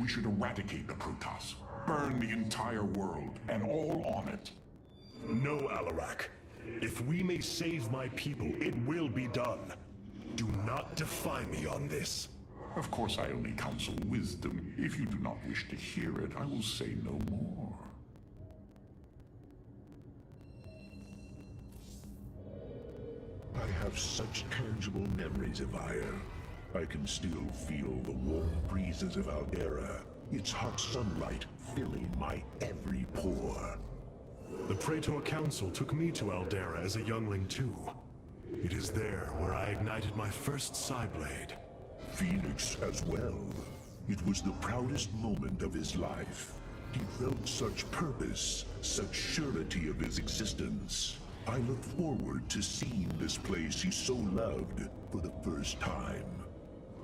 We should eradicate the protoss, burn the entire world, and all on it. No, Alarak. If we may save my people, it will be done. Do not defy me on this. Of course, I only counsel wisdom. If you do not wish to hear it, I will say no more. I have such tangible memories of Ire. I can still feel the warm breezes of Aldera, its hot sunlight filling my every pore. The Praetor Council took me to Aldera as a youngling too. It is there where I ignited my first Psyblade. Phoenix as well. It was the proudest moment of his life. He felt such purpose, such surety of his existence. I look forward to seeing this place he so loved for the first time.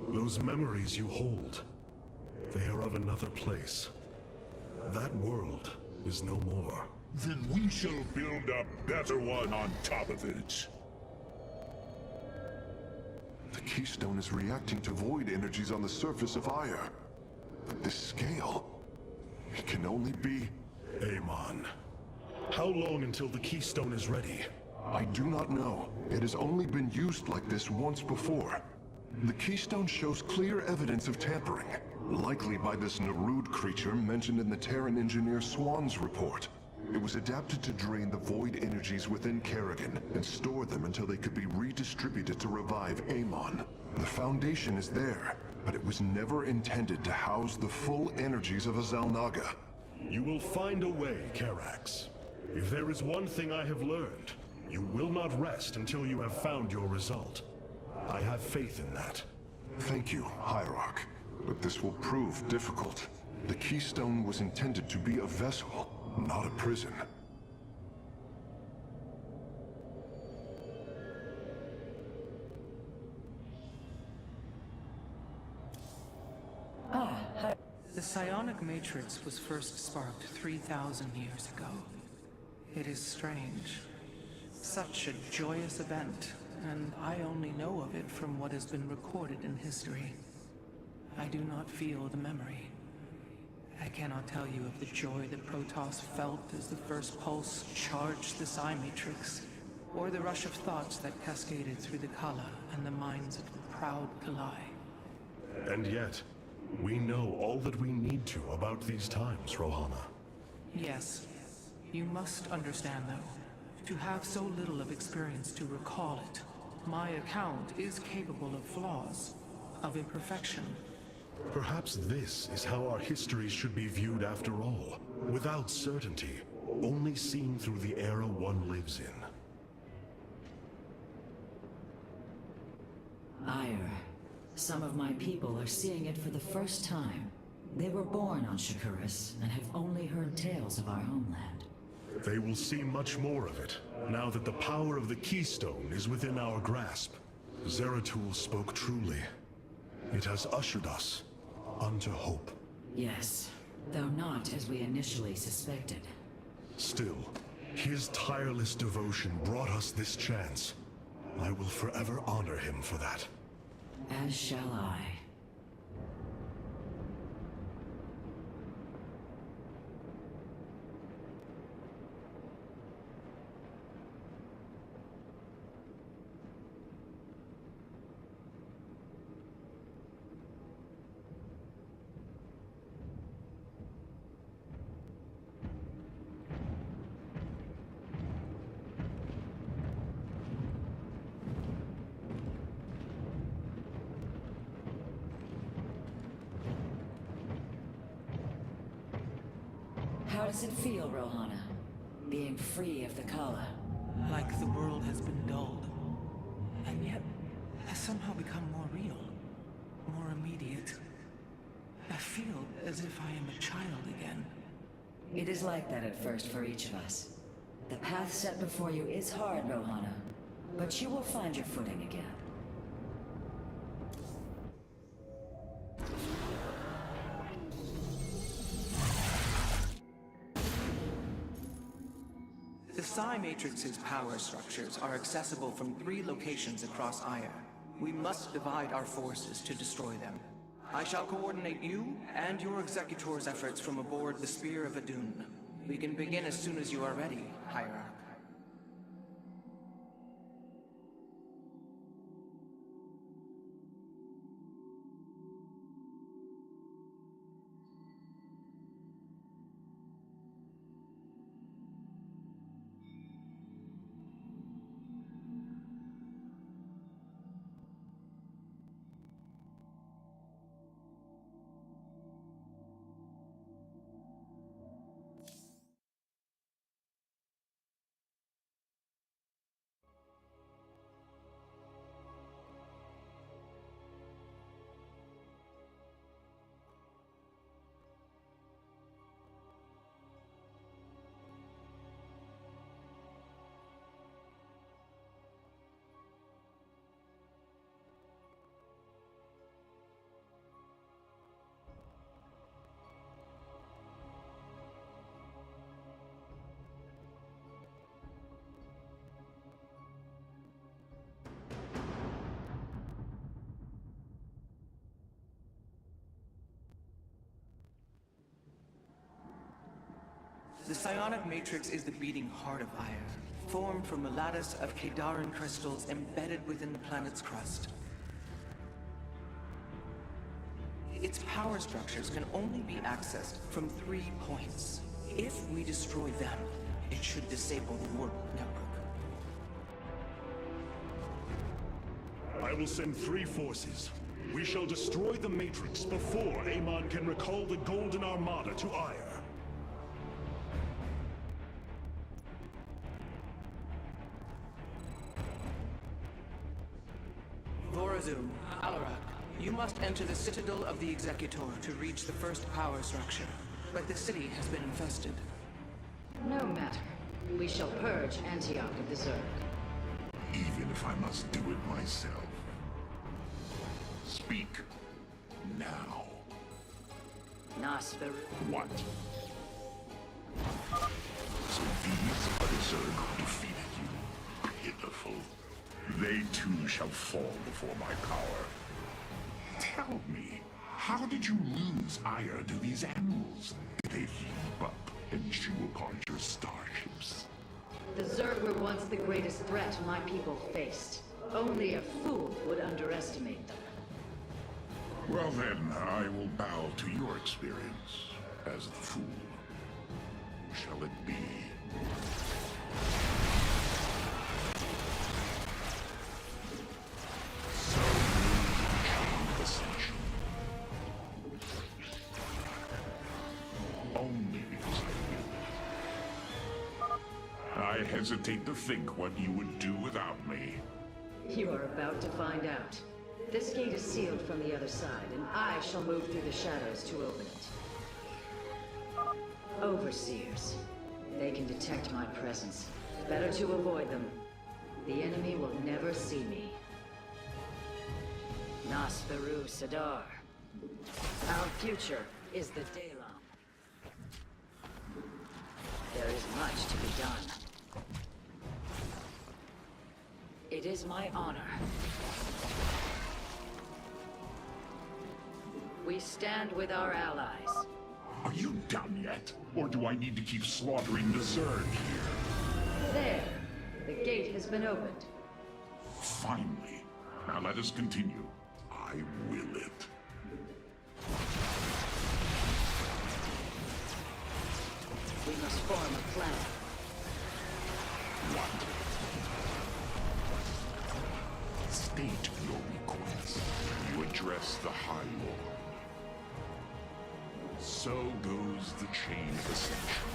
Those memories you hold, they are of another place. That world is no more. Then we shall build a better one on top of it. The keystone is reacting to void energies on the surface of Ire. But this scale... it can only be... Amon, how long until the keystone is ready? I do not know. It has only been used like this once before. The keystone shows clear evidence of tampering, likely by this Narud creature mentioned in the Terran engineer Swan's report. It was adapted to drain the void energies within Kerrigan and store them until they could be redistributed to revive Amon. The foundation is there, but it was never intended to house the full energies of a Zalnaga. You will find a way, Karax. If there is one thing I have learned, you will not rest until you have found your result. I have faith in that. Thank you, Hierarch. But this will prove difficult. The keystone was intended to be a vessel, not a prison. The psionic matrix was first sparked 3,000 years ago. It is strange. Such a joyous event, and I only know of it from what has been recorded in history. I do not feel the memory. I cannot tell you of the joy that Protoss felt as the first pulse charged the psi matrix, or the rush of thoughts that cascaded through the Kala and the minds of the proud Kalai. And yet, we know all that we need to about these times, Rohana. Yes. You must understand, though, to have so little of experience to recall it, my account is capable of flaws, of imperfection. Perhaps this is how our histories should be viewed after all, without certainty, only seen through the era one lives in. Ire. Some of my people are seeing it for the first time. They were born on Shakuras and have only heard tales of our homeland. They will see much more of it, now that the power of the keystone is within our grasp. Zeratul spoke truly. It has ushered us unto hope. Yes, though not as we initially suspected. Still, his tireless devotion brought us this chance. I will forever honor him for that. As shall I. How does it feel, Rohana? Being free of the Kala? Like the world has been dulled, and yet has somehow become more real, more immediate. I feel as if I am a child again. It is like that at first for each of us. The path set before you is hard, Rohana, but you will find your footing again. The Psi Matrix's power structures are accessible from 3 locations across Ire. We must divide our forces to destroy them. I shall coordinate you and your Executor's efforts from aboard the Spear of Adun. We can begin as soon as you are ready, Hierarch. The psionic matrix is the beating heart of Ire, formed from a lattice of Kadaran crystals embedded within the planet's crust. Its power structures can only be accessed from 3 points. If we destroy them, it should disable the warp network. I will send 3 forces. We shall destroy the Matrix before Amon can recall the Golden Armada to Ire. Vorazum, Alarak, you must enter the Citadel of the Executor to reach the first power structure. But the city has been infested. No matter. We shall purge Antioch of the Zerg. Even if I must do it myself. Speak. Now. Nasperu. What? So these are the Zerg who defeated you. Pitiful. They too shall fall before my power. Tell me, how did you lose ire to these animals? Did they heap up and chew upon your starships? The Zerg were once the greatest threat my people faced. Only a fool would underestimate them. Well then, I will bow to your experience as the fool. Shall it be? So moves ascension. Only because I will. I hesitate to think what you would do without me. You are about to find out. This gate is sealed from the other side, and I shall move through the shadows to open it. Overseers. They can detect my presence. Better to avoid them. The enemy will never see me. Nasperu Sadar. Our future is the Daylon. There is much to be done. It is my honor. We stand with our allies. Are you done yet? Or do I need to keep slaughtering the Zerg here? There. The gate has been opened. Finally. Now let us continue. I will it. We must form a plan. What? State your request. You address the High Lord. So goes the chain of ascension.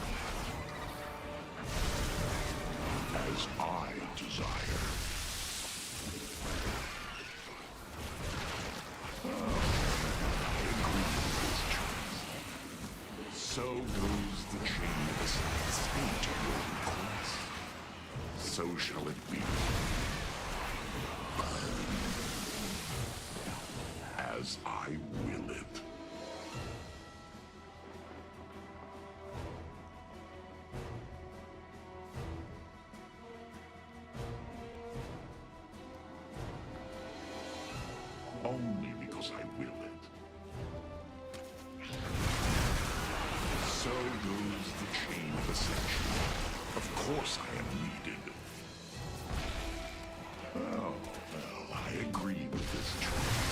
As I desire. I agree with this choice. So goes the chain of ascension. State your request. So shall it be. As I will it. Only because I will it. So goes the chain of ascension. Of course I am needed. Oh, well, I agree with this choice.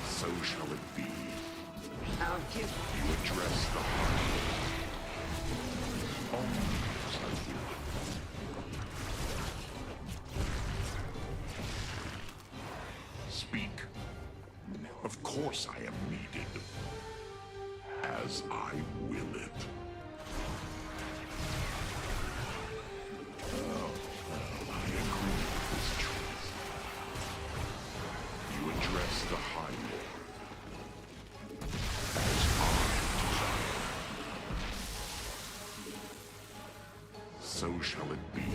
So shall it be. Our future. You address the heart. Only because I will it. Speak. Of course I am needed. As I will it. Oh, well, I agree with this choice. You address the High Lord. As I desire. So shall it be.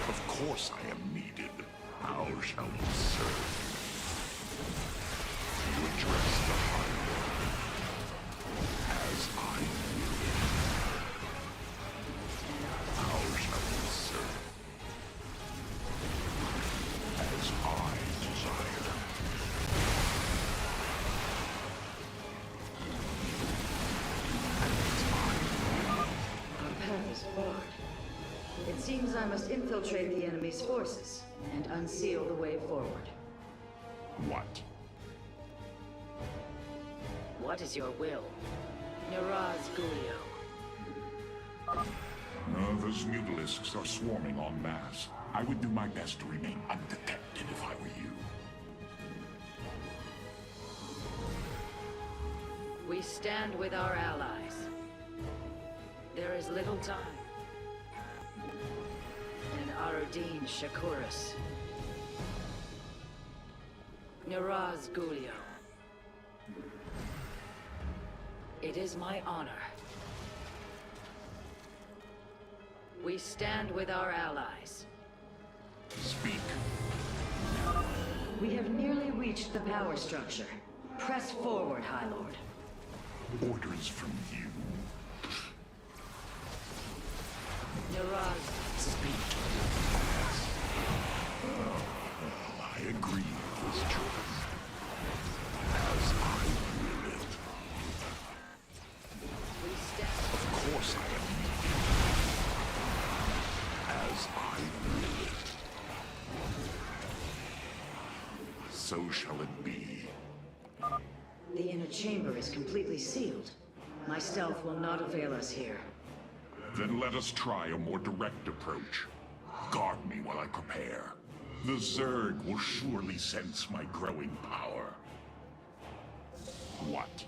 Of course I am needed. How shall we serve? You address the High Lord. As I will. How shall we serve? As I desire. And seems I must infiltrate the enemy's forces and unseal the way forward. What? What is your will? Niraz Gulio. Those mutalisks are swarming en masse. I would do my best to remain undetected if I were you. We stand with our allies. There is little time. And Aradin Shakuris. Niraz Gulio. It is my honor. We stand with our allies. Speak. We have nearly reached the power structure. Press forward, High Lord. Orders from you. Niraz. Speak. I agree with this choice. As I will it. We stand. Of course I am. As I will it. So shall it be. The inner chamber is completely sealed. My stealth will not avail us here. Then let us try a more direct approach. Guard me while I prepare. The Zerg will surely sense my growing power. What?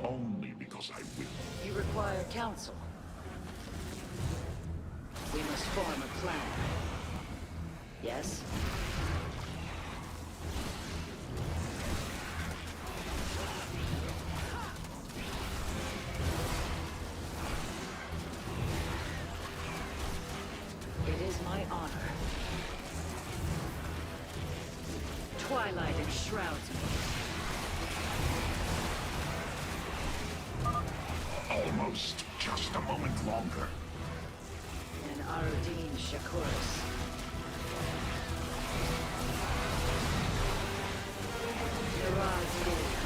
Only because I will. You require counsel. We must form a plan. Yes? It is my honor. Twilight enshrouds me. Almost. Just a moment longer. And Aradin Shakuris. Niraz Gulio.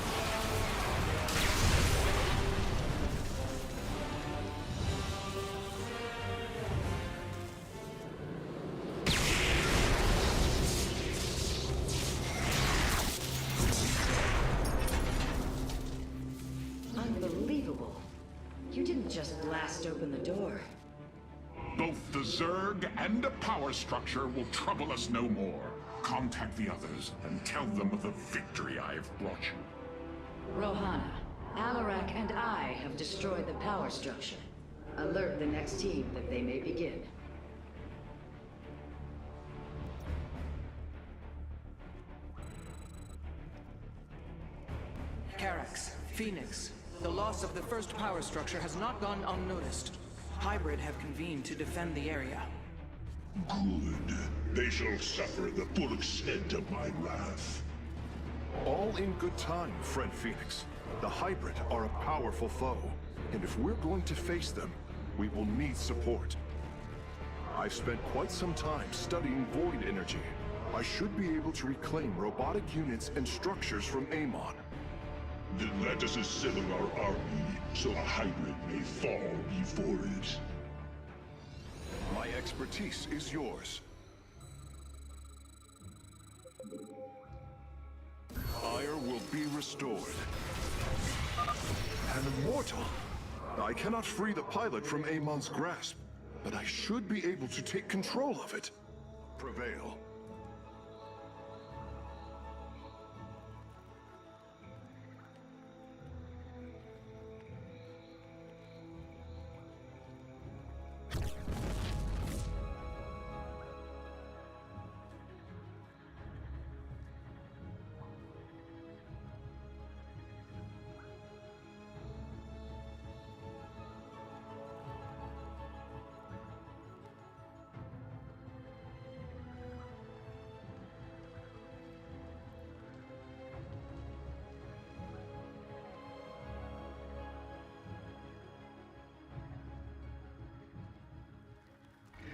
Unbelievable. You didn't just blast open the door. Both the Zerg and a power structure will trouble us no more. Contact the others and tell them of the victory I have brought you. Rohana, Alarak and I have destroyed the power structure. Alert the next team that they may begin. Carax, Phoenix, the loss of the first power structure has not gone unnoticed. Hybrid have convened to defend the area. Good. They shall suffer the full extent of my wrath. All in good time, friend Phoenix. The Hybrid are a powerful foe, and if we're going to face them, we will need support. I've spent quite some time studying void energy. I should be able to reclaim robotic units and structures from Amon. Then let us assemble our army, so a hybrid may fall before it. My expertise is yours. Fire will be restored. An immortal! I cannot free the pilot from Amon's grasp, but I should be able to take control of it. Prevail.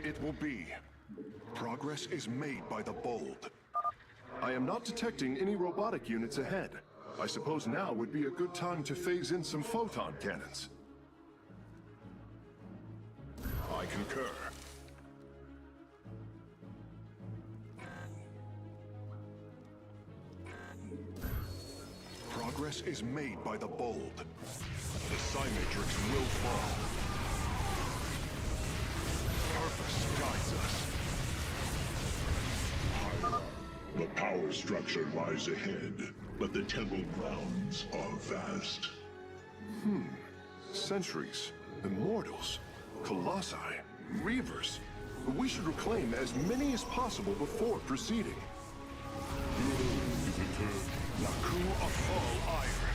It will be. Progress is made by the bold. I am not detecting any robotic units ahead. I suppose now would be a good time to phase in some photon cannons. I concur. Progress is made by the bold. The Psy-Matrix will fall. Purpose guides us. The power structure lies ahead, but the temple grounds are vast. Centuries, Immortals, Colossi, Reavers. We should reclaim as many as possible before proceeding. Naku Afal Ire.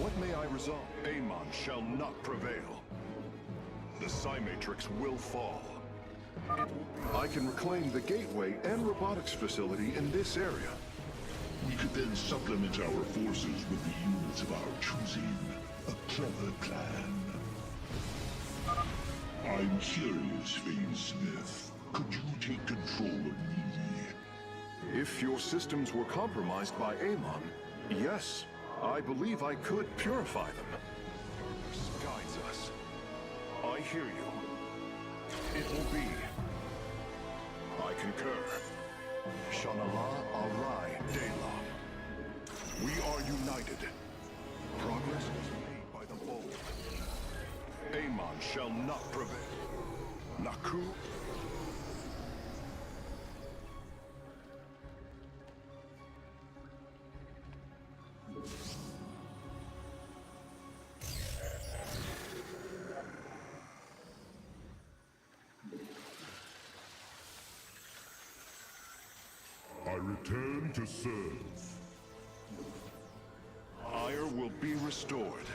What may I resolve? Amon shall not prevail. The Psy-Matrix will fall. I can reclaim the gateway and robotics facility in this area. We could then supplement our forces with the units of our choosing. A clever plan. I'm curious, Phase Smith. Could you take control of me? If your systems were compromised by Amon, yes, I believe I could purify them. Purpose guides us. I hear you. It will be. I concur. Shanala Arai Delam. We are united. Progress is made by the bold. Amon shall not prevail. Naku. I return to serve. Ire will be restored.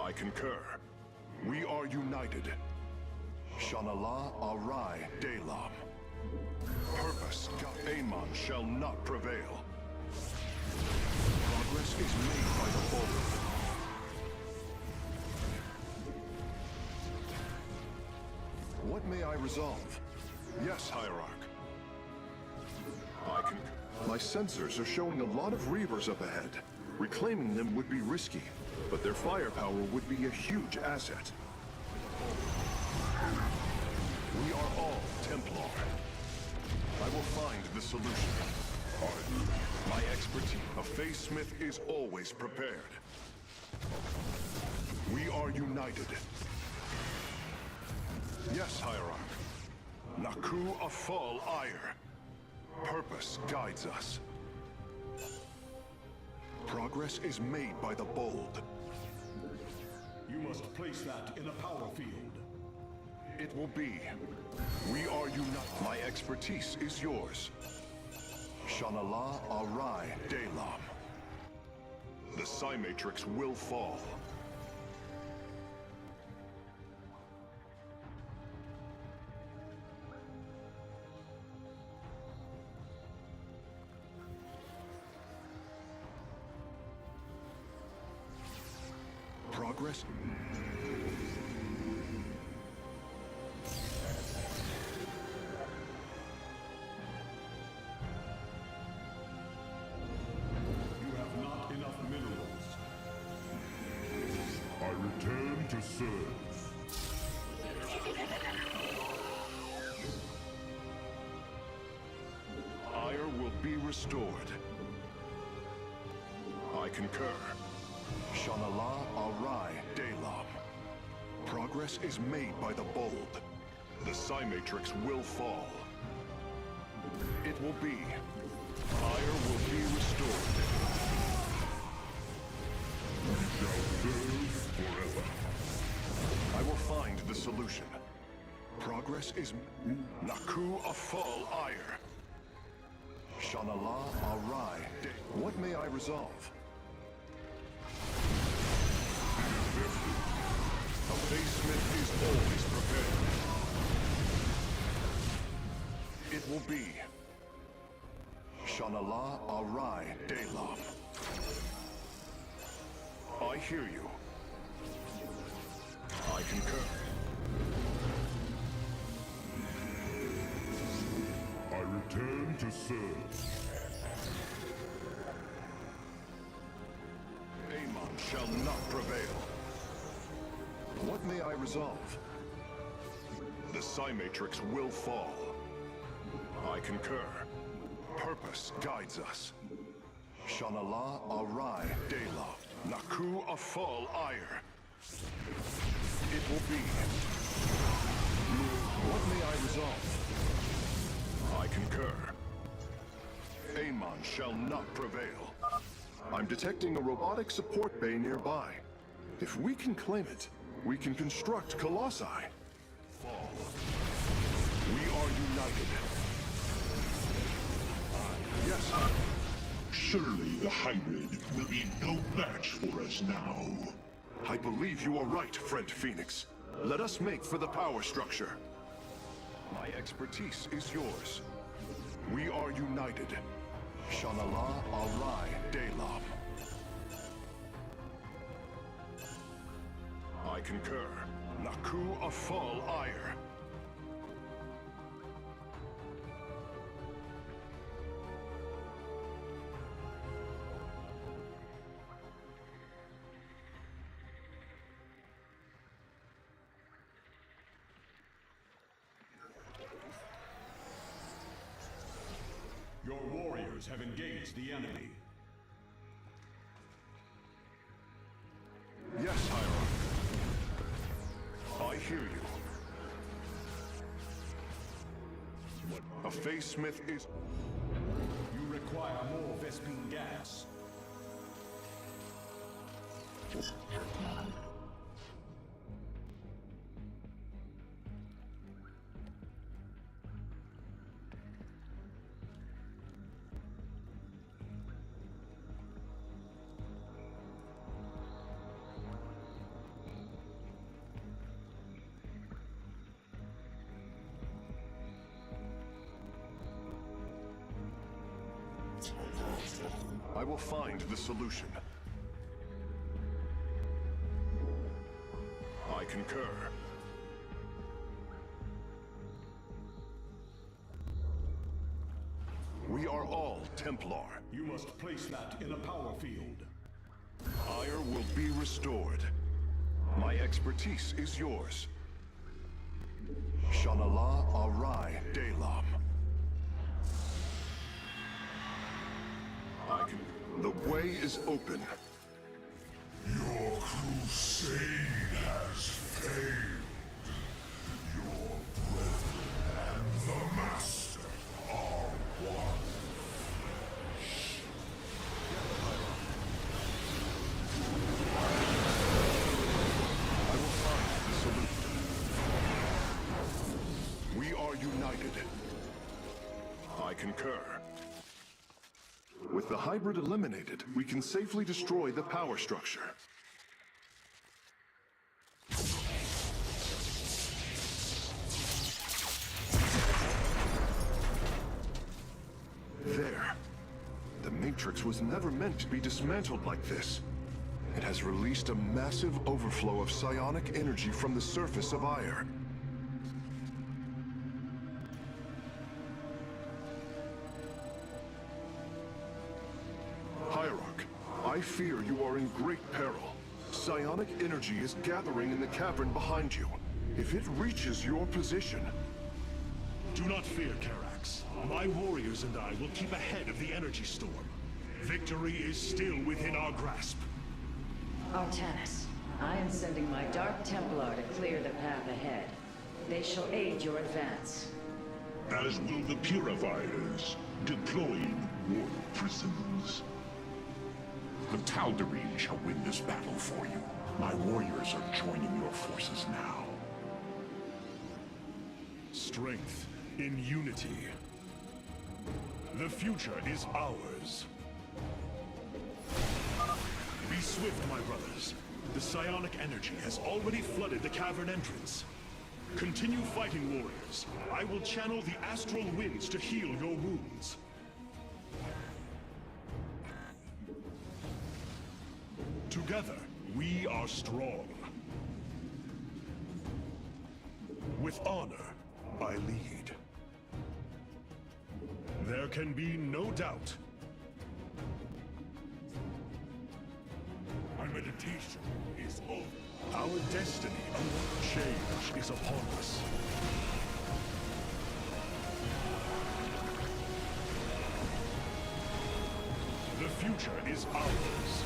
I concur. We are united. Shanala Arai Delam. Purpose, Amon shall not prevail. Progress is made by the bold. What may I resolve? Yes, Hierarch. I can... My sensors are showing a lot of Reavers up ahead. Reclaiming them would be risky, but their firepower would be a huge asset. We are all Templar. I will find the solution. My expertise. A Phase Smith is always prepared. We are united. Yes, Hierarch. Naku Afal Ire. Purpose guides us. Progress is made by the bold. You must place that in a power field. It will be. We are united. My expertise is yours. Shanala Arai Delam. The Psy-Matrix will fall. Progress. You have not enough minerals. I return to serve. Ire will be restored. I concur. Shanala Arai Delam. Progress is made by the bold. The Psy-Matrix will fall. It will be. Ire will be restored. We shall serve forever. I will find the solution. Progress is... Naku Afal Ire. Shanala Arai De... What may I resolve? A Phase Smith is always prepared. It will be. Shanala Arai Delam. I hear you. I concur. I return to serve. Amon shall not prevail. What may I resolve? The Psy-Matrix will fall. I concur. Purpose guides us. Shanala Arai Dela, Naku Afal Ire. It will be. What may I resolve? I concur. Amon shall not prevail. I'm detecting a robotic support bay nearby. If we can claim it, we can construct Colossi. Fall. We are united. Yes. Surely the hybrid will be no match for us now. I believe you are right, friend Phoenix. Let us make for the power structure. My expertise is yours. We are united. Shanala Arai Delam. I concur. Naku Afal Ire. Your warriors have engaged the enemy. Yes, Hierarch. I hear you. A Face Smith is... You require more Vespine gas. I will find the solution. I concur. We are all Templar. You must place that in a power field. Ire will be restored. My expertise is yours. Shanala Arai Delam. The way is open. Your crusade has failed. Your brethren and the Master are one. I will find the solution. We are united. I concur. With the hybrid eliminated, we can safely destroy the power structure. There. The Matrix was never meant to be dismantled like this. It has released a massive overflow of psionic energy from the surface of Ire. Hierarch, I fear you are in great peril. Psionic energy is gathering in the cavern behind you. If it reaches your position... Do not fear, Karax. My warriors and I will keep ahead of the energy storm. Victory is still within our grasp. Artanis, I am sending my Dark Templar to clear the path ahead. They shall aid your advance. As will the Purifiers, deploying warp prisons. The Tal'Darim shall win this battle for you. My warriors are joining your forces now. Strength in unity. The future is ours. Be swift, my brothers. The psionic energy has already flooded the cavern entrance. Continue fighting, warriors. I will channel the astral winds to heal your wounds. Together, we are strong. With honor, I lead. There can be no doubt. My meditation is over. Our destiny of change is upon us. future is ours.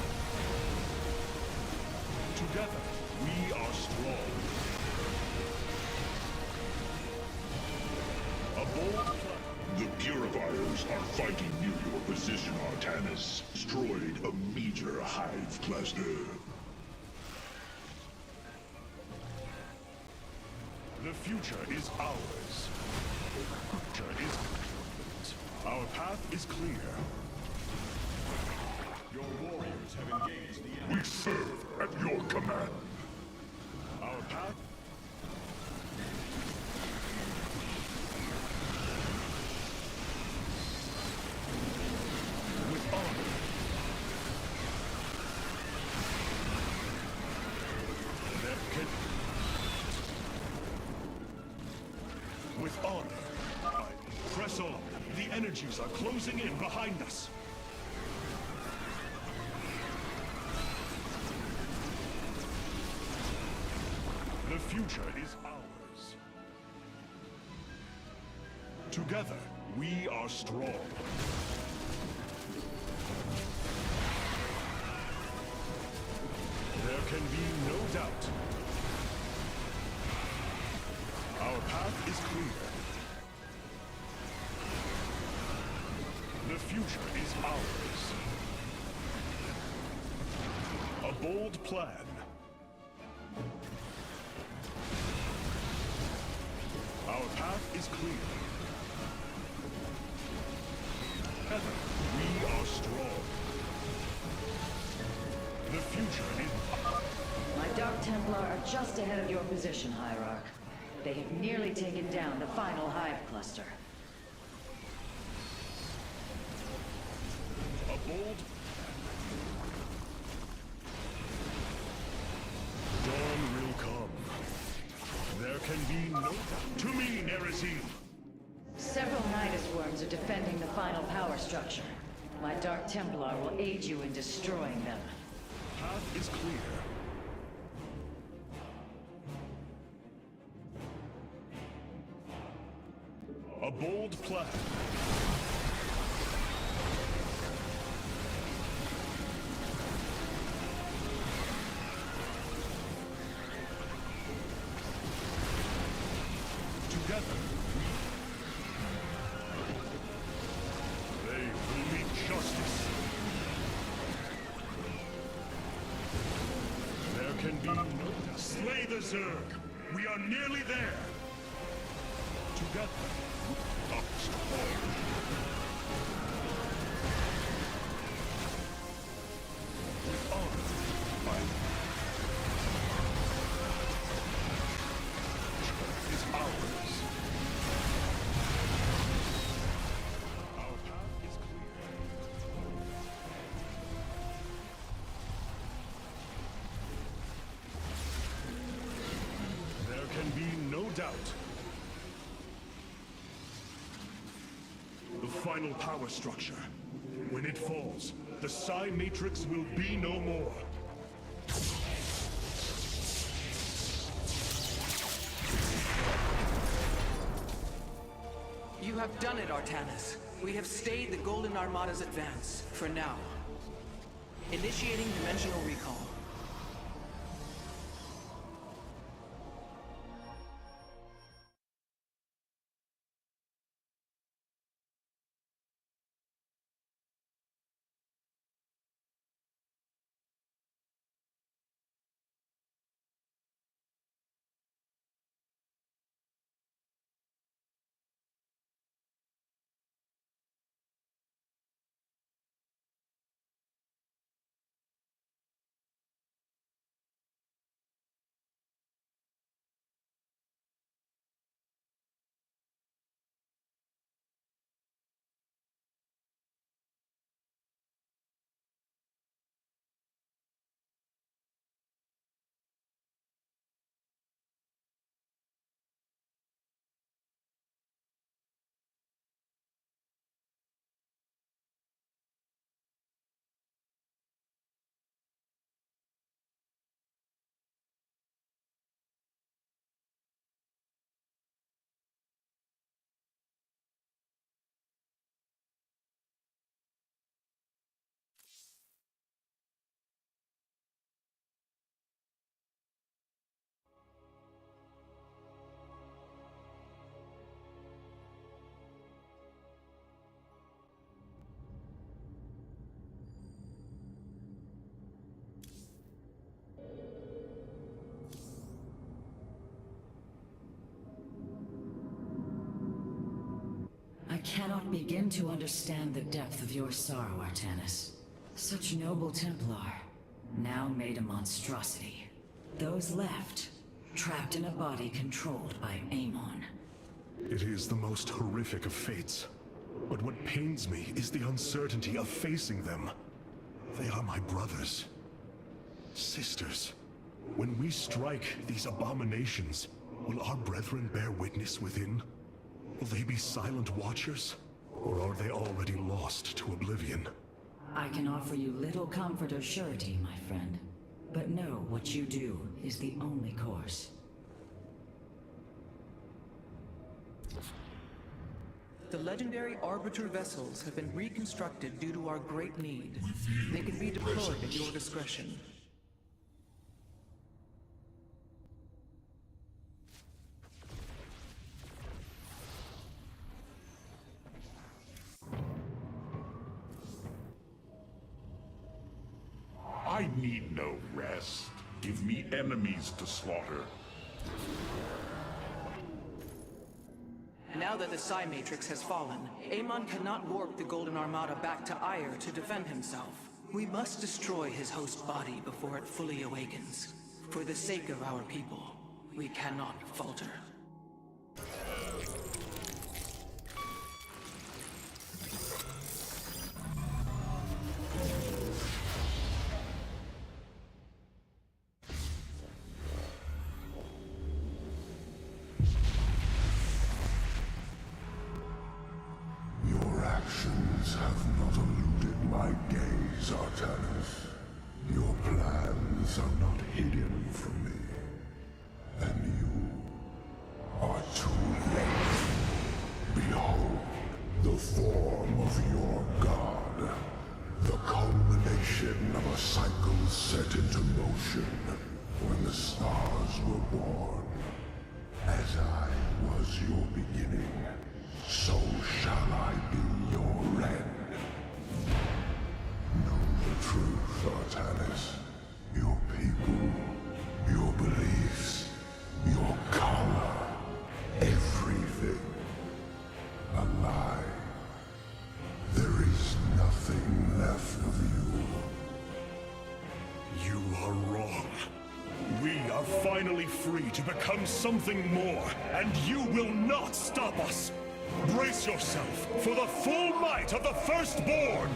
Together, we are strong. A bold plan. The Purifiers are fighting near your position, Artanis. Destroyed a major hive cluster. The future is ours. Future is... Our path is clear. Your warriors have engaged the enemy. We serve at your command. Our path... With honor. There can... With honor. Press on. The energies are closing in behind us. The future is ours. Together, we are strong. There can be no doubt. Our path is clear. The future is ours. A bold plan. Our path is clear. Together, we are strong. The future is... My Dark Templar are just ahead of your position, Hierarch. They have nearly taken down the final hive cluster. A bold... Dawn will come. There can be no doubt. To me, Nerazim! Several Nidus worms are defending the final power structure. My Dark Templar will aid you in destroying them. Path is clear. A bold plan. Together, they will meet justice. There can be no doubt. Slay the Zerg! We are nearly there! Together, we are strong. With honor, is ours. Our path is clear. There can be no doubt. The final power structure. When it falls, the Psi Matrix will be no more. You have done it, Artanis. We have stayed the Golden Armada's advance, for now. Initiating dimensional recall. cannot begin to understand the depth of your sorrow, Artanis. Such noble Templar, now made a monstrosity. Those left, trapped in a body controlled by Amon. It is the most horrific of fates. But what pains me is the uncertainty of facing them. They are my brothers. Sisters. When we strike these abominations, will our brethren bear witness within? Will they be silent watchers? Or are they already lost to oblivion? I can offer you little comfort or surety, my friend. But know what you do is the only course. The legendary Arbiter vessels have been reconstructed due to our great need. They can be deployed at your discretion. I need no rest. Give me enemies to slaughter. Now that the Psi Matrix has fallen, Amon cannot warp the Golden Armada back to Ire to defend himself. We must destroy his host body before it fully awakens. For the sake of our people, we cannot falter. Your actions have not eluded my gaze, Artanis. Your plans are not hidden from me. And you are too late. Behold, the form of your god. The culmination of a cycle set into motion when the stars were born. As I was your beginning, so shall I be your end. Know the truth, Artanis. Your people, your beliefs, your color, everything. A lie. There is nothing left of you. You are wrong. We are finally free to become something more, and you will not stop us! Brace yourself for the full might of the Firstborn!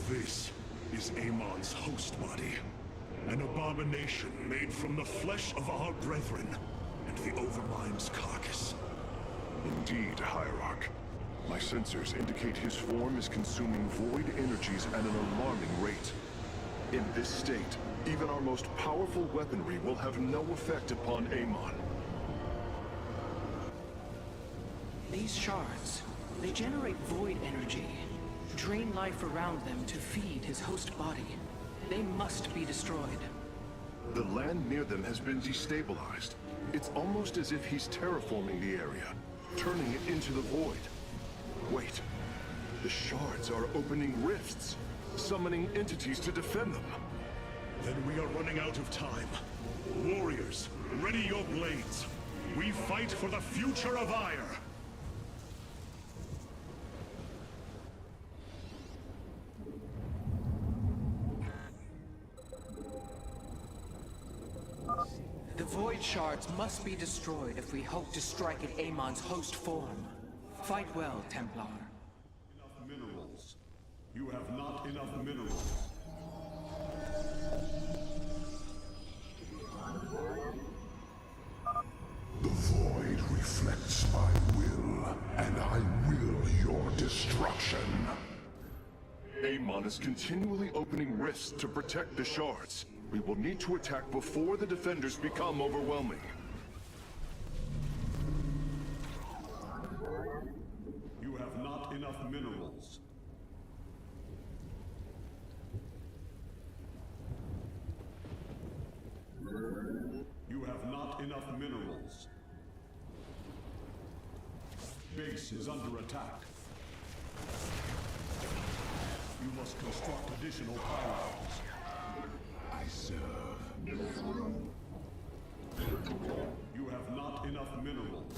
This is Amon's host body. An abomination made from the flesh of our brethren and the Overmind's carcass. Indeed, Hierarch. My sensors indicate his form is consuming void energies at an alarming rate. In this state, even our most powerful weaponry will have no effect upon Amon. These shards, they generate void energy, drain life around them to feed his host body. They must be destroyed. The land near them has been destabilized. It's almost as if he's terraforming the area, turning it into the void. Wait, the shards are opening rifts, summoning entities to defend them. Then we are running out of time. Warriors, ready your blades. We fight for the future of Ire. The void shards must be destroyed if we hope to strike at Amon's host form. Fight well, Templar. Enough minerals. You have not enough minerals. The void reflects my will, and I will your destruction. Amon is continually opening rifts to protect the shards. We will need to attack before the defenders become overwhelming. You have not enough minerals. You have not enough minerals. Base is under attack. You must construct additional pylons. I serve. You have not enough minerals.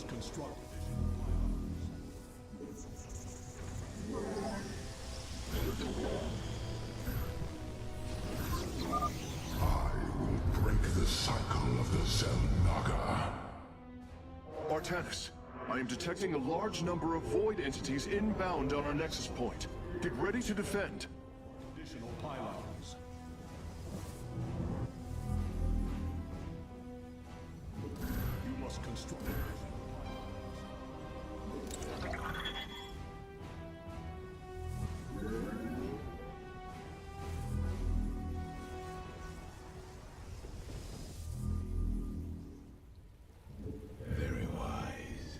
Construct I will break the cycle of the Zelnaga. Artanis, I am detecting a large number of void entities inbound on our nexus point. Get ready to defend. additional pylons. You must construct Very wise.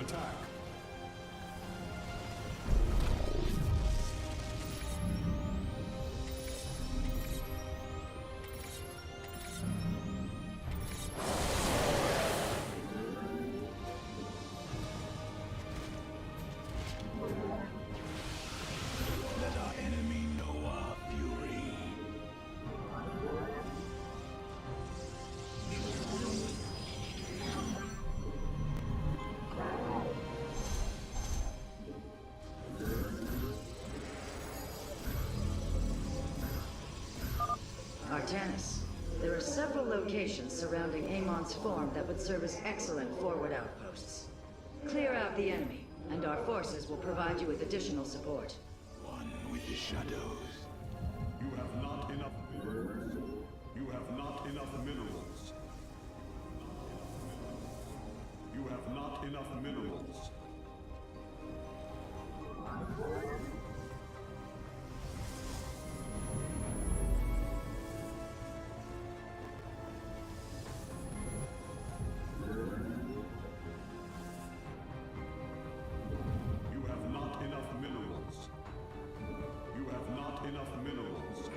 attack. Let our enemy know our fury. Artanis, there are several locations surrounding Amon's farm that would serve as excellent forward outposts. Clear out the enemy, and our forces will provide you with additional support. One with the shadows. You have not enough minerals. You have not enough minerals. You have not enough minerals. You have not enough minerals. You have not enough minerals.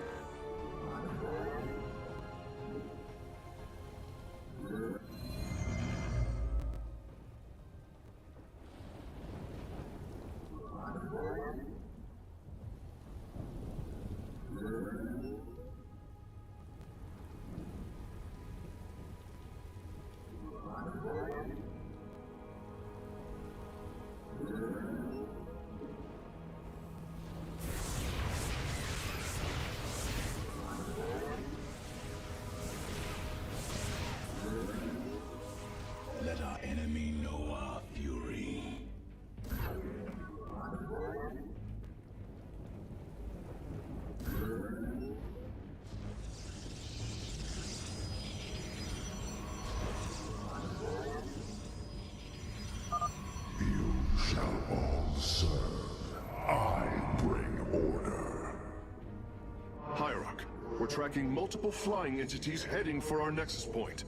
Let our enemy know our fury. You shall all serve. I bring order. Hierarch, we're tracking multiple flying entities heading for our nexus point.